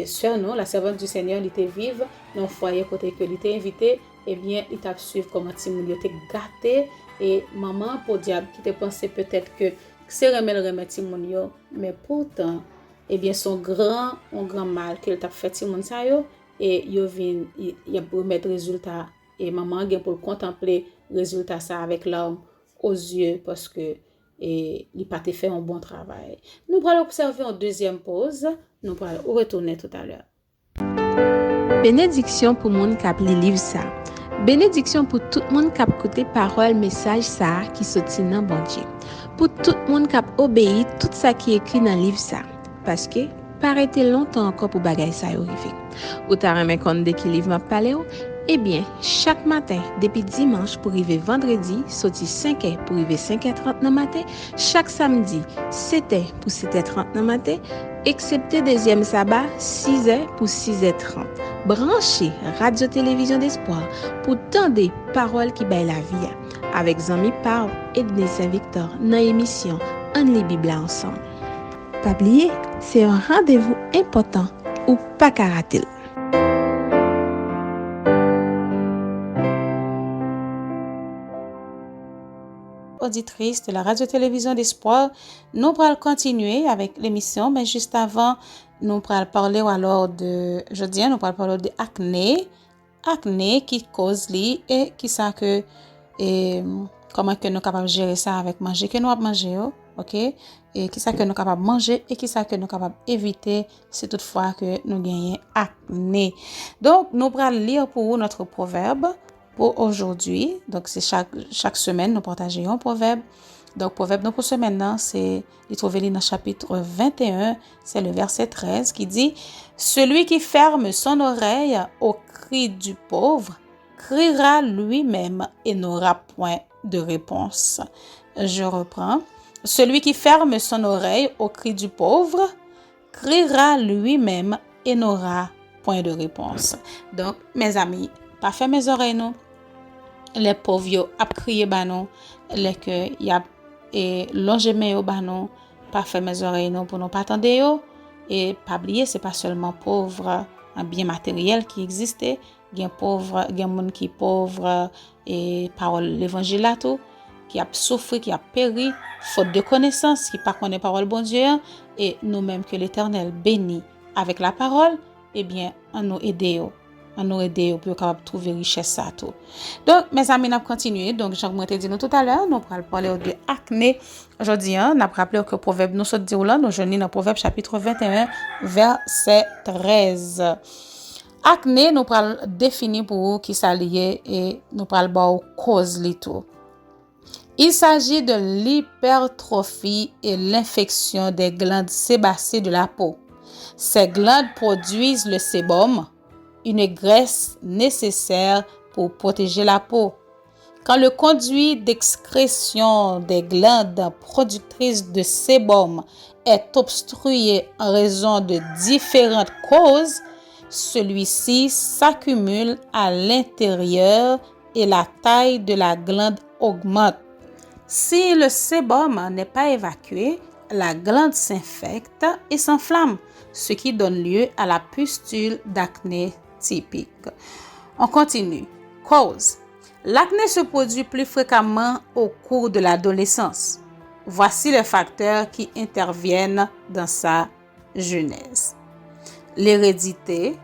sœur, non, la servante du Seigneur, elle était vive dans le foyer côté que elle était invitée, eh bien, il t'a suivre comment Timonio était gâté et maman, pour diable, qui te pensait peut-être que c'est remettre Timonio, mais pourtant, eh bien, son grand mal qu'il t'a fait Timon ça yo, et il a pour mettre résultat et maman vient pour contempler résultat ça avec l'homme aux yeux parce que il pas fait un bon travail. Nous allons observer en deuxième pause, nous allons retourner tout à l'heure. Bénédiction pour moun k'ap li liv ça. Bénédiction pour tout moun k'ap koute parole message ça qui sorti nan bon Dieu. Pour tout moun k'ap obéi tout ça qui écrit dans livre ça. Parce que paraît longtemps encore pour bagay ça yo rive. Ou ta remen konn de ki liv m'a parlé ou? Eh bien, chaque matin, depuis dimanche pour arriver vendredi, sorti 5h pour arriver 5h30 dans matin, chaque samedi, 7h pour 7h30 dans matin, excepté deuxième sabbat, 6h pour 6h30. Branchez Radio-Télévision d'Espoir pour tant des paroles qui baillent la vie. Avec Zami Parle et Denis Saint-Victor dans l'émission On lit Bible ensemble. Pas oublier, c'est un rendez-vous important ou pas qu'à rater. Auditrice de la Radio-Télévision d'Espoir, nous allons continuer avec l'émission, mais juste avant, nous allons parler alors de acné qui cause li et qui ça que comment que nous capable gérer ça avec manger que nous avons mangé, OK? Et qui ça que nous capable manger et qui ça que nous capable éviter si toutefois que nous gagnons acné. Donc nous allons lire pour vous notre proverbe pour aujourd'hui. Donc c'est chaque semaine nous partageons un proverbe. Donc proverbe nous pour semaine c'est il trouvé dans chapitre 21, c'est le verset 13 qui dit celui qui ferme son oreille au cri du pauvre criera lui-même et n'aura point de réponse. Je reprends. Celui qui ferme son oreille au cri du pauvre criera lui-même et n'aura point de réponse. Donc mes amis, pas fermer mes oreilles non. Les pauvres yo a crié ba non, les que y a et longer mes yo ba non, pas fermer mes oreilles non pour nous pas attendre yo et pas oublier c'est pas seulement pauvre en bien matériel qui existait, gen pauvre, gen moun qui pauvre et parole l'évangile là tout qui a souffert, qui a péri faute de connaissance, qui pas connaît parole bon Dieu et nous-mêmes que l'Éternel bénit avec la parole, eh bien on nous aider pour capable trouver richesse ça tout. Donc mes amis, n'a continuer. Donc Jean moi te dit nous tout à l'heure, nous allons parler de acné. Aujourd'hui, n'a rappelé que proverbe nous sort dire là, nous journée dans proverbe chapitre 21 verset 13. Acné nous allons définir pour vous qui ça lié et nous allons voir cause li tout. Il s'agit de l'hypertrophie et l'infection des glandes sébacées de la peau. Ces glandes produisent le sébum, une graisse nécessaire pour protéger la peau. Quand le conduit d'excrétion des glandes productrices de sébum est obstrué en raison de différentes causes, celui-ci s'accumule à l'intérieur et la taille de la glande augmente. Si le sébum n'est pas évacué, la glande s'infecte et s'enflamme, ce qui donne lieu à la pustule d'acné typique. On continue. Cause. L'acné se produit plus fréquemment au cours de l'adolescence. Voici les facteurs qui interviennent dans sa genèse. L'hérédité,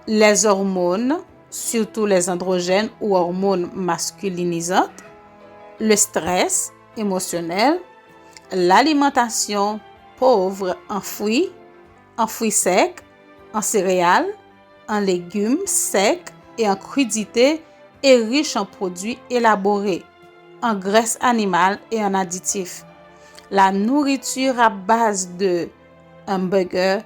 les hormones, surtout les androgènes ou hormones masculinisantes, le stress émotionnel, l'alimentation pauvre en fruits, en fruits secs, en céréales, en légumes secs et en crudités et riche en produits élaborés, en graisse animale et en additifs. La nourriture à base de hamburgers,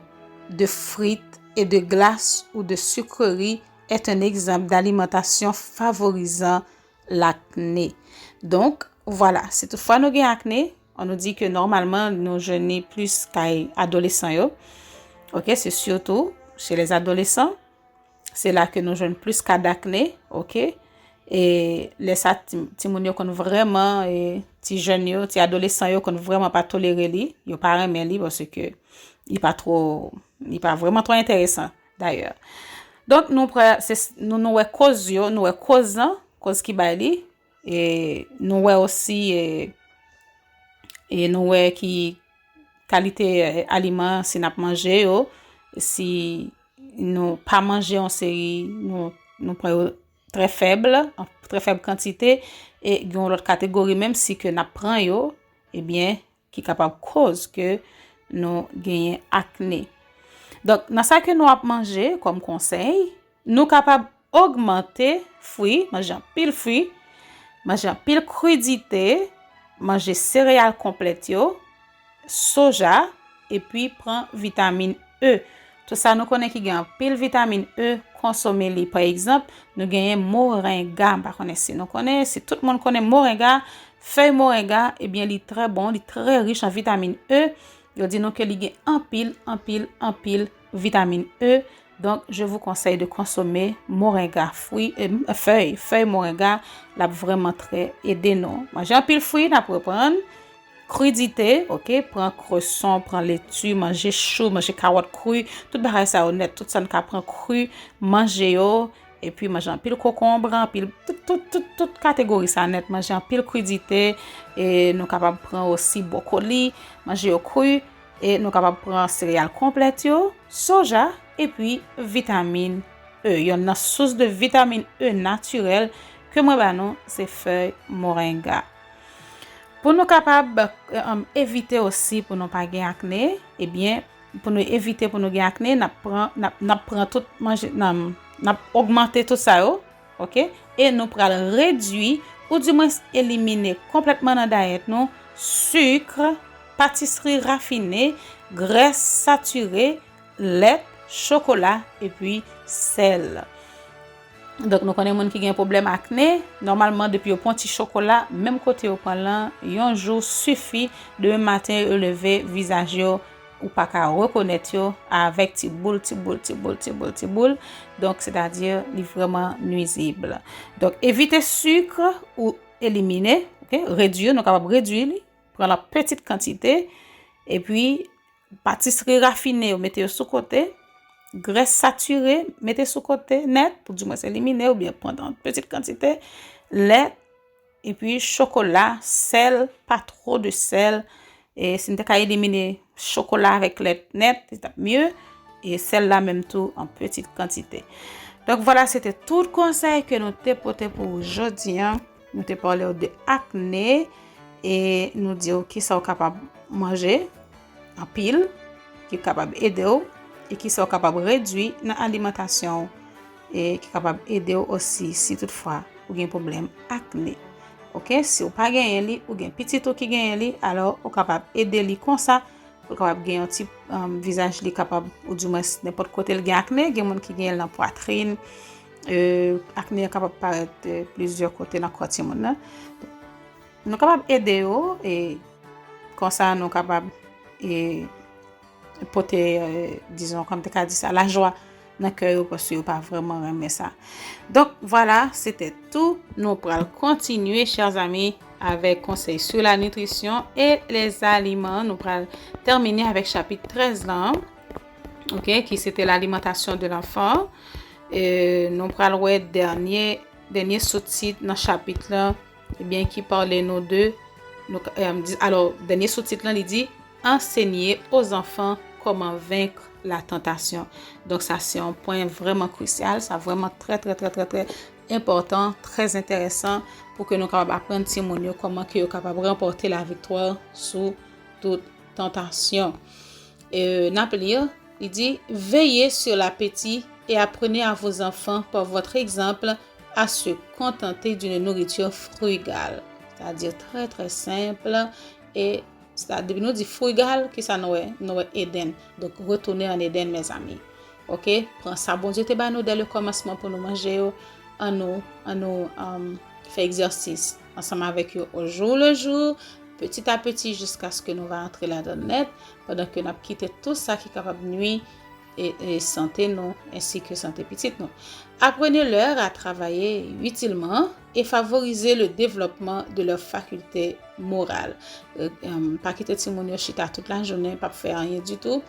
de frites et de glaces ou de sucreries est un exemple d'alimentation favorisant l'acné. Donc, voilà, si toutefois nous avons acné, on nous dit que normalement, nous jeûnons plus qu'adolescents. Ok, c'est surtout chez les adolescents. C'est là que nous jeûnons plus qu'à d'acné. Ok, et les petits moun yo qu'on vraiment petits jeunes yo, petits adolescents yo qu'on vraiment pas tolérer li, yo pas aimer li parce que il pas vraiment trop intéressant d'ailleurs. Donc nous cause qui ba li et nous aussi et nous qui qualité aliment si n'a manger yo, si nous pas manger en série nous prend très faible, en très faible quantité et dans l'autre catégorie même si que n'a prend yo eh bien qui capable cause que nous gagnons acné. Donc dans ça que nous a manger comme conseil, nous capable augmenter fruits, manger pile fruits, manger pile crudité, manger céréales complètes yo, soja et puis prend vitamine E. Tout ça nous connaît qui gagne pile vitamine E consommer li par exemple nous gagnons moringa par connaître si nous connaît si tout le monde connaît moringa feuille moringa et bien il très bon il très riche en vitamine E yo dit nous que il gagne en pile vitamine E donc je vous conseille de consommer moringa feuille moringa là vraiment très aider nous manger en pile fruit n'a pour prendre crudité, ok, prends croissant, prends laitue, manger chou, manger carotte crue, tout bagay ça honnête, tout ça nous prend cru, manger yo et puis manger un pile concombre, un pile toute catégorie ça net, manger un pile crudité et nous capable prendre aussi brocoli, manger au cru et nous capable prendre céréales complètes yo, soja et puis vitamine E. Il y a une source de vitamine E naturelle que moi ba non, c'est feuille moringa. Pour nous capables éviter aussi pour nous pas gagner acné, eh bien pour nous éviter pour nous gagner acné, n'a prend tout manger n'a augmenter tout ça OK et nous pral réduire ou du moins éliminer complètement dans diète nous sucre, pâtisserie raffinée, graisse saturée, lait, chocolat et puis sel. Donc nous connaissons moun qui gen problème acné, normalement depuis au petit chocolat, même côté au plan un jour suffit de matin lever visage yo ou pas ka reconnaître yo avec ti boule. Donc c'est-à-dire il vraiment nuisible. Donc éviter sucre ou éliminer, OK, réduire, nous capable réduire, prendre la petite quantité et puis pâtisserie raffinée ou mettez sous côté. Graisse saturée, mettez sous côté net pour du moins éliminer ou bien prendre en petite quantité, lait et puis chocolat, sel, pas trop de sel et si vous avez éliminer chocolat avec lait net, c'est mieux et sel là même tout en petite quantité. Donc voilà, c'était tout le conseil que nous t'ai porté pour aujourd'hui. Nous t'ai parlé de acné et nous dire qui sont capables de manger en pile, qui est capable d'aider et qui sont capables de réduire l'alimentation et qui sont capables d'aider aussi si toutefois vous avez un problème acné. OK, si vous pas gagné li ou gen petit tout qui gagne li, alors vous capable aider li comme ça pour capable gagner un petit visage li capable ou du moins n'importe côté le gagne acné, gen monde qui gagne la poitrine acné est capable paraître plusieurs côtés dans corps monde. Nous capable aider et comme ça nous capable et porter disons comme tu as dit ça la joie dans cœur parce que pas vraiment aimer ça. Donc voilà, c'était tout. Nous pourrons continuer chers amis avec conseils sur la nutrition et les aliments. Nous pourrons terminer avec chapitre 13 là. OK, qui c'était l'alimentation de l'enfant. Nous pourrons voir dernier sous-titre dans chapitre là, eh bien qui parlait nous deux. Alors dernier sous-titre là il dit enseigner aux enfants comment vaincre la tentation. Donc ça c'est un point vraiment crucial, ça vraiment très important, très intéressant pour que nous capables apprendre témoigner comment que nous capable remporter la victoire sous toute tentation. Et n'a lire Il dit, veillez sur l'appétit et apprenez à vos enfants par votre exemple à se contenter d'une nourriture frugale. C'est-à-dire très très simple et c'est-à-dire nous dit frugal qui ça nous Éden. Donc retourner en Éden mes amis. OK, prends ça bon Dieu te ba nous dès le commencement pour nous manger en nous faire exercice ensemble avec eux au jour le jour, petit à petit jusqu'à ce que nous va entrer là-dedans net pendant que nous avons quitté tout ça qui est capable de nuire et santé nous ainsi que santé petite nous. Apprenez-leur à travailler utilement et favoriser le développement de leurs facultés morales. Pas quitter Timonio chita toute la journée, pas faire rien du tout.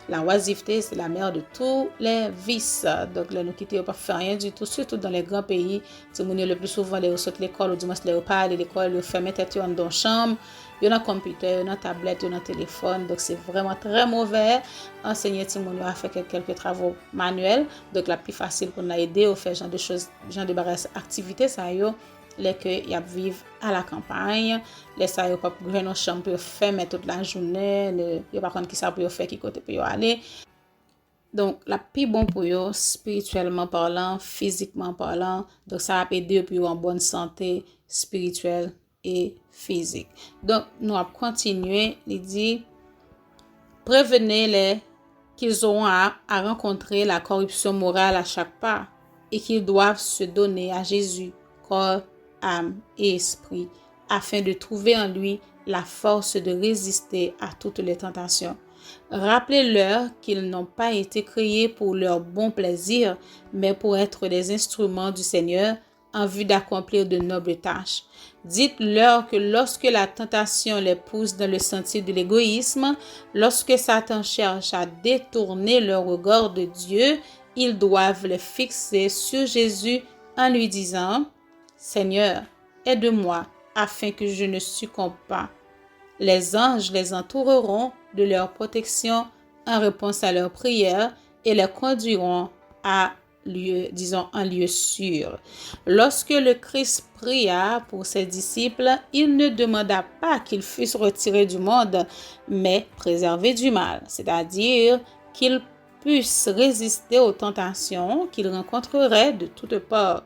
La oisiveté, c'est la mère de tous les vices. Donc, là, nous quitter, pas faire rien du tout, surtout dans les grands pays. Timonio le plus souvent, les sautent l'école, ou du moins, les pas aller à l'école, les fermer tête dans la chambre. Il y a un computer, il y a une tablette, il y a un téléphone. Donc, c'est vraiment très mauvais. Enseigner Timonio à faire quelques travaux manuels. Donc, la plus facile pour nous aider à faire genre de choses, genre de barres activités, ça y est, les que y a vivre à la campagne, les ça y a pas pour une chambre pour faire toute la journée, y a pas contre qui ça pour faire qui côté pour aller. Donc, la plus bon pour eux, spirituellement parlant, physiquement parlant. Donc, ça va aider pour en bonne santé spirituelle et physique. Donc, nous allons continuer. Il dit, prévenez-les qu'ils auront à rencontrer la corruption morale à chaque pas et qu'ils doivent se donner à Jésus, corps, âme et esprit, afin de trouver en lui la force de résister à toutes les tentations. Rappelez-leur qu'ils n'ont pas été créés pour leur bon plaisir, mais pour être des instruments du Seigneur en vue d'accomplir de nobles tâches. Dites-leur que lorsque la tentation les pousse dans le sentier de l'égoïsme, lorsque Satan cherche à détourner leur regard de Dieu, ils doivent le fixer sur Jésus en lui disant « Seigneur, aide-moi afin que je ne succombe pas. » Les anges les entoureront de leur protection en réponse à leurs prières et les conduiront à un lieu sûr. Lorsque le Christ pria pour ses disciples, il ne demanda pas qu'ils fussent retirés du monde, mais préservés du mal, c'est-à-dire qu'ils puissent résister aux tentations qu'ils rencontreraient de toutes parts.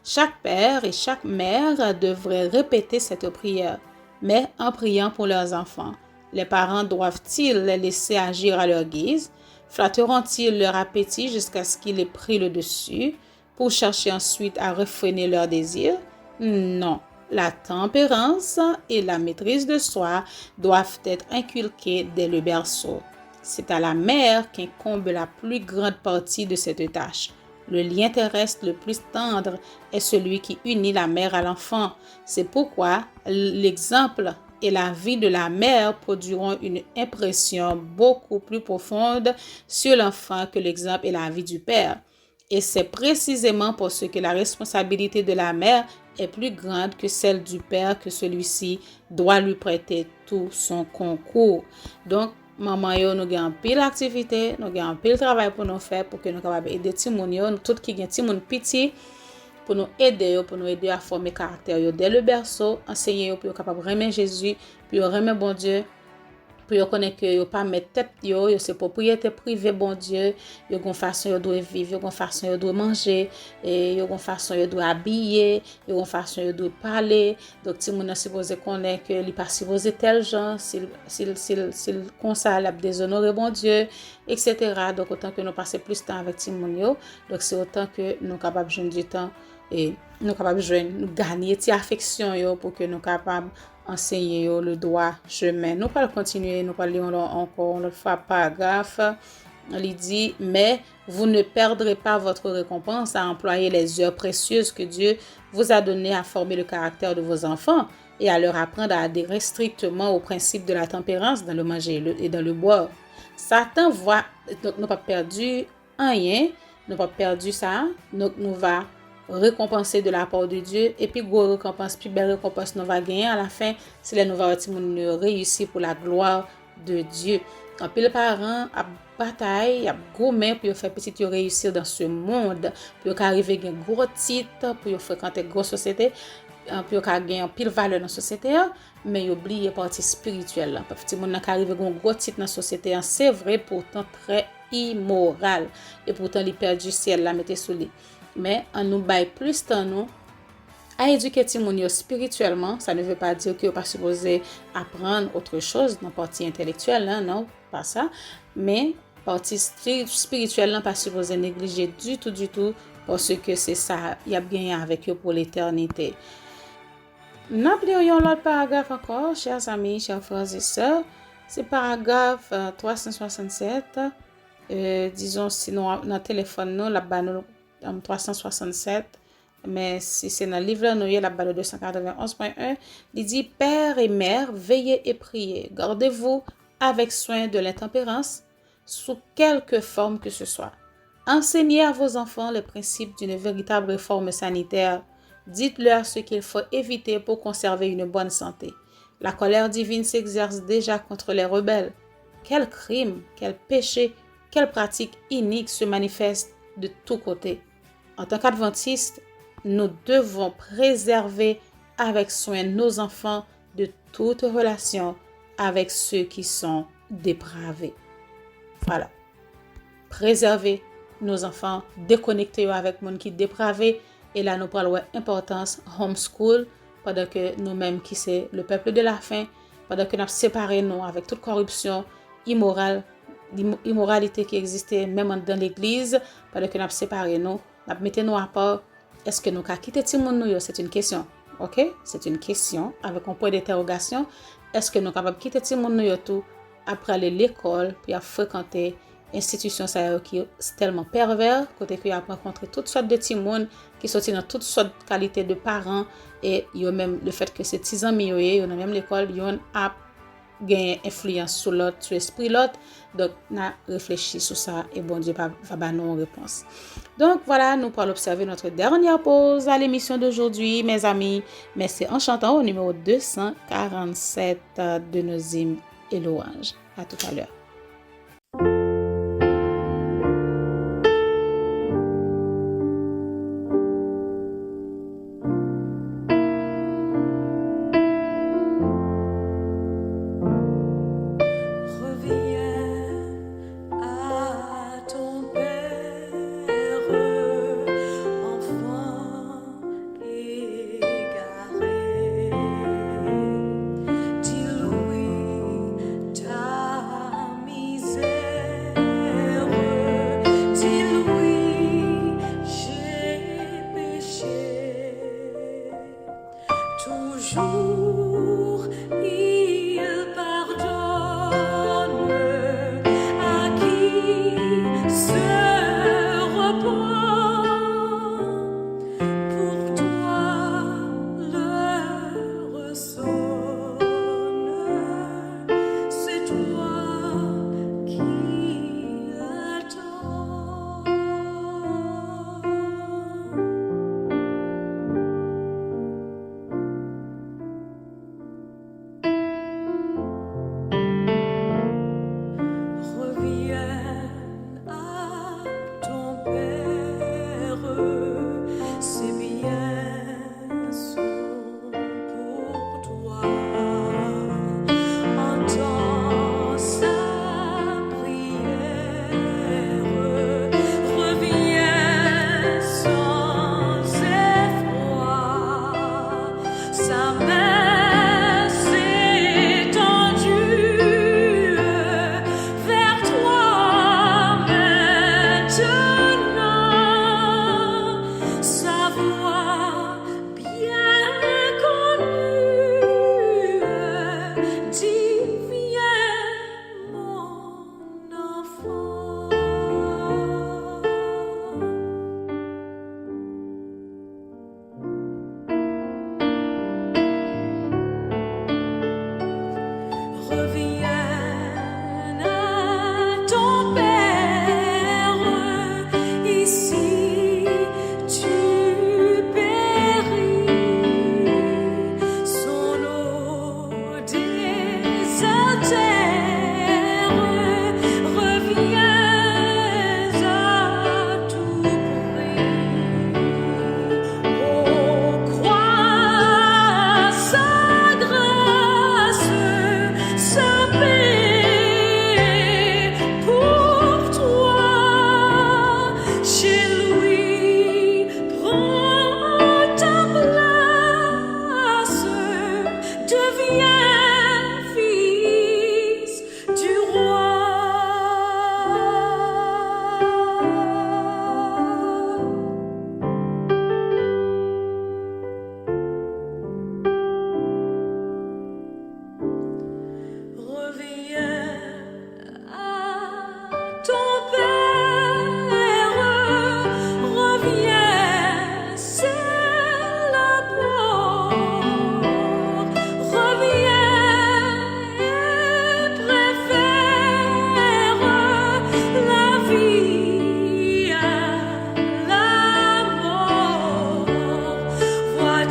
Chaque père et chaque mère devraient répéter cette prière, mais en priant pour leurs enfants. Les parents doivent-ils les laisser agir à leur guise? Flatteront-ils leur appétit jusqu'à ce qu'il ait pris le dessus pour chercher ensuite à réfréner leurs désirs? Non. La tempérance et la maîtrise de soi doivent être inculquées dès le berceau. C'est à la mère qu'incombe la plus grande partie de cette tâche. Le lien terrestre le plus tendre est celui qui unit la mère à l'enfant. C'est pourquoi l'exemple et la vie de la mère produiront une impression beaucoup plus profonde sur l'enfant que l'exemple et la vie du père. Et c'est précisément parce que la responsabilité de la mère est plus grande que celle du père que celui-ci doit lui prêter tout son concours. Donc, maman yo nous gagne pile activité, nous gagne pile travail pour nous faire pour que nous capable aider timoun yo, tout qui gagne timoun petit pour nous aider à former caractère yo dès le berceau, enseigner yo pour capable aimer Jésus, puis aimer bon Dieu, pour yo connaître que yo pas mettre tête yo c'est propriété privée bon Dieu, yo gon façon yo doit vivre, yo gon façon yo doit manger, et yo gon façon yo doit habiller, yo gon façon yo doit parler. Donc ti moun supposé connaître que li pas supposé tel genre, s'il comme ça l'a déshonoré bon Dieu, etc. Donc autant que nous passer plus de temps avec ti moun yo, donc c'est autant que nous capable joindre du temps et nous capable joindre nous gagner ti affection yo pour que nous capable enseigner le droit chemin. Nous allons continuer, nous allons lire encore une fois paragraphe. Il dit, mais vous ne perdrez pas votre récompense à employer les heures précieuses que Dieu vous a données à former le caractère de vos enfants et à leur apprendre à adhérer strictement au principe de la tempérance dans le manger et dans le boire. Satan voit, donc nous pas perdu rien, nous pas perdu ça, donc nous va récompenser de la part de Dieu et puis gros récompense, puis belle récompense nous va gagner à la fin, c'est là nous va réussir pour la gloire de Dieu. En pile parents a bataille, a gourmet pour faire petit yo réussir dans ce monde, pour arriver à un gros titre, pour fréquenter une grosse société, pour gagner un pile valeur dans la société, mais oublier partie spirituelle là. Petit monde qui arrive à un gros titre dans la société, c'est vrai pourtant très immoral et pourtant il perd du ciel la mettez sous lui. Mais on nous baille plus temps nous à éduquer ti moun yo spirituellement. Ça ne veut pas dire que pas supposé apprendre autre chose dans partie intellectuelle, hein, non, pas ça, mais partie spirituelle là pas supposé négliger du tout parce que c'est ça y a gagné avec eux pour l'éternité. N'oublions l'autre paragraphe encore, chers amis, chers frères et sœurs, c'est paragraphe 367. Disons sinon dans téléphone nous la banne 367, mais si c'est dans le livre nous la banne 291.1, il dit père et mère veillez et priez, gardez-vous avec soin de l'intempérance sous quelque forme que ce soit. Enseignez à vos enfants les principes d'une véritable réforme sanitaire. Dites-leur ce qu'il faut éviter pour conserver une bonne santé. La colère divine s'exerce déjà contre les rebelles. Quel crime, quel péché, quelle pratique inique se manifeste de tous côtés. En tant qu'adventistes, nous devons préserver avec soin nos enfants de toute relation avec ceux qui sont dépravés. Voilà. Préserver nos enfants, déconnecter avec les gens qui sont dépravés. Et là, nous parlons de l'importance homeschool, pendant que nous-mêmes, qui c'est le peuple de la fin, pendant que nous séparons nous avec toute corruption, immoralité qui existait même dans l'église, pendant que nous séparons nous mettons nous à part. Est-ce que nous avons quitté tout le monde? C'est une question. Ok? C'est une question avec un point d'interrogation. Est-ce que nous sommes capables de quitter tout le monde tout après aller à l'école, puis à fréquenter institution qui est tellement pervers, côté que a rencontré toutes sortes de petits monde qui sont dans toutes sortes de qualités de parents et yo même le fait que ces petits amis yo dans même l'école yo a gagné influence sur l'autre, sur l'esprit l'autre. Donc n'a réfléchi sur ça et bon Dieu va nous en réponse. Donc voilà, nous pourrons observer notre dernière pause à l'émission d'aujourd'hui, mes amis. Mais c'est en chantant au numéro 247 de nos hymnes et louanges. À tout à l'heure.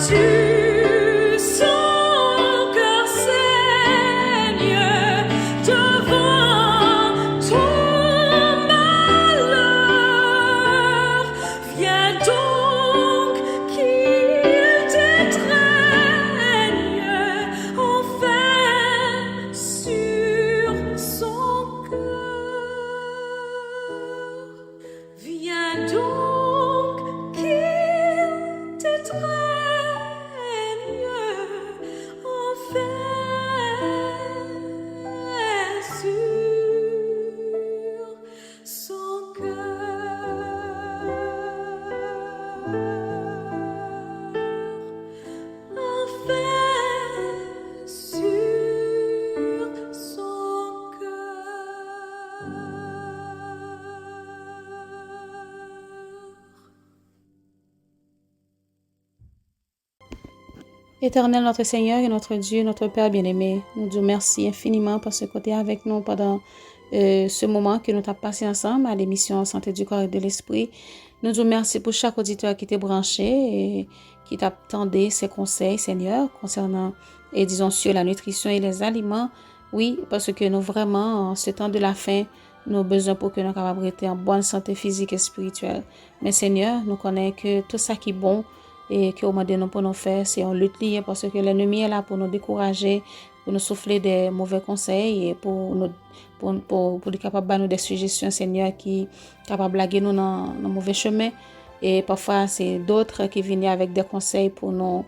tu son cœur saigne devant ton malheur. Viens donc qu'il t'étreigne enfin sur son cœur. Viens donc qu'il t'étreigne enfin sur son cœur. Enfin sur son cœur. Éternel notre Seigneur et notre Dieu, notre Père bien-aimé, nous disons merci infiniment parce que tu es avec nous pendant ce moment que nous t'avons passé ensemble à l'émission Santé du corps et de l'esprit. Nous disons merci pour chaque auditeur qui t'est branché et qui t'attendait ses conseils, Seigneur, concernant, et disons, sur la nutrition et les aliments. Oui, parce que nous vraiment, en ce temps de la fin, nous avons besoin pour que nous capables d'être en bonne santé physique et spirituelle. Mais Seigneur, nous connaissons que tout ça qui est bon, et que au moment de nous pour nous faire, c'est en lutte liée parce que l'ennemi est là pour nous décourager, pour nous souffler des mauvais conseils et pour nous pour être capable de nous des suggestions, Seigneur, qui capable de blaguer nous dans le mauvais chemin. Et parfois, c'est d'autres qui viennent avec des conseils pour nous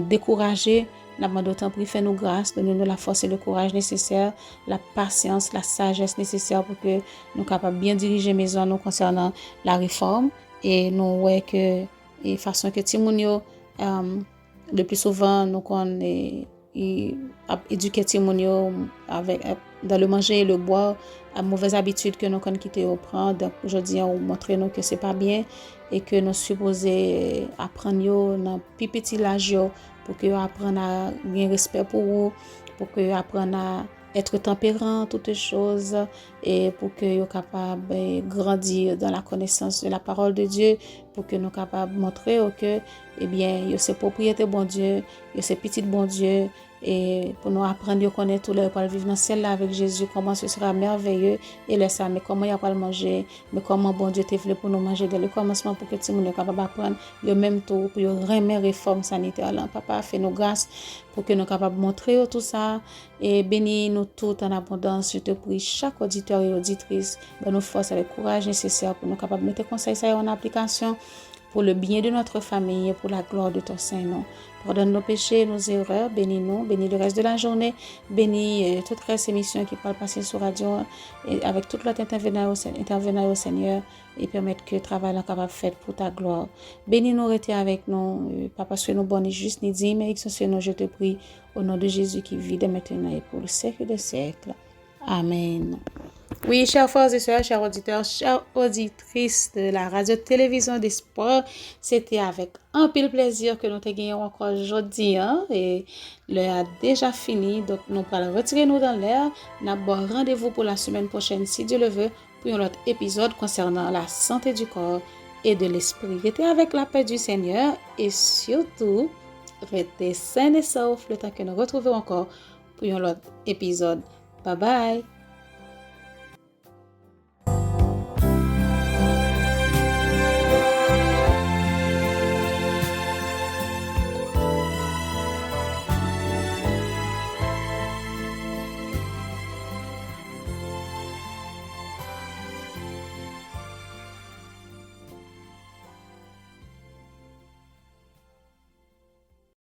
décourager. Nous demandons d'autant pour faire nous grâce, donner-nous la force et le courage nécessaire, la patience, la sagesse nécessaire pour que nous capables bien diriger maison nous concernant la réforme. Et nous voyons que et façon que Timounio le plus souvent nous qu'on éduquer Timounio avec dans le manger et le boire à mauvaise habitude que nous qu'on quitter au prendre. Donc aujourd'hui on montrer nous que c'est pas bien et que nous supposé apprendre yo dans plus petit l'âge pour que apprendre à bien respect pour vous, pour que apprendre à être tempérant, toutes les choses, et pour que nous capables de grandir dans la connaissance de la parole de Dieu, pour que nous capables de montrer que, eh bien, c'est propriété bon Dieu, c'est petit bon Dieu, et pour nous apprendre à connaître tout le pour vivre dans celle-là avec Jésus, comment ce sera merveilleux, et laisse ça, mais comment il y a pas le manger, mais comment bon Dieu t'a fait pour nous manger dès le commencement pour que tout le monde soit capable d'apprendre, le même tout, pour remettre réforme sanitaire là. Papa, fais-nous grâce pour que nous capables de montrer tout ça, et bénis nous tout en abondance. Je te prie, chaque auditeur et auditrice, nous force avec courage nécessaire pour nous capables de mettre conseils ça en application pour le bien de notre famille et pour la gloire de ton Saint-Nom. Pardonne nos péchés, nos erreurs, bénis-nous, bénis le reste de la journée, bénis toutes les émissions qui parlent passer sur radio et avec toute l'autre intervenant au Seigneur et permettre que le travail soit capable de faire pour ta gloire. Bénis-nous, rester avec nous, pas parce que nous bonnes et justes ni dignes, mais exaucez-nous, je te prie, au nom de Jésus qui vit dès maintenant et pour le siècle des siècles. Amen. Oui, chers frères et sœurs, chers auditeurs, chères auditrices de la radio-télévision d'espoir, c'était avec un pile plaisir que nous te gagnons encore aujourd'hui, et l'heure a déjà fini, donc nous allons retirer nous dans l'air. Nous avons rendez-vous pour la semaine prochaine, si Dieu le veut, pour un autre épisode concernant la santé du corps et de l'esprit. Restez avec la paix du Seigneur et surtout, restez sains et saufs le temps que nous retrouvons encore pour un autre épisode. Bye bye!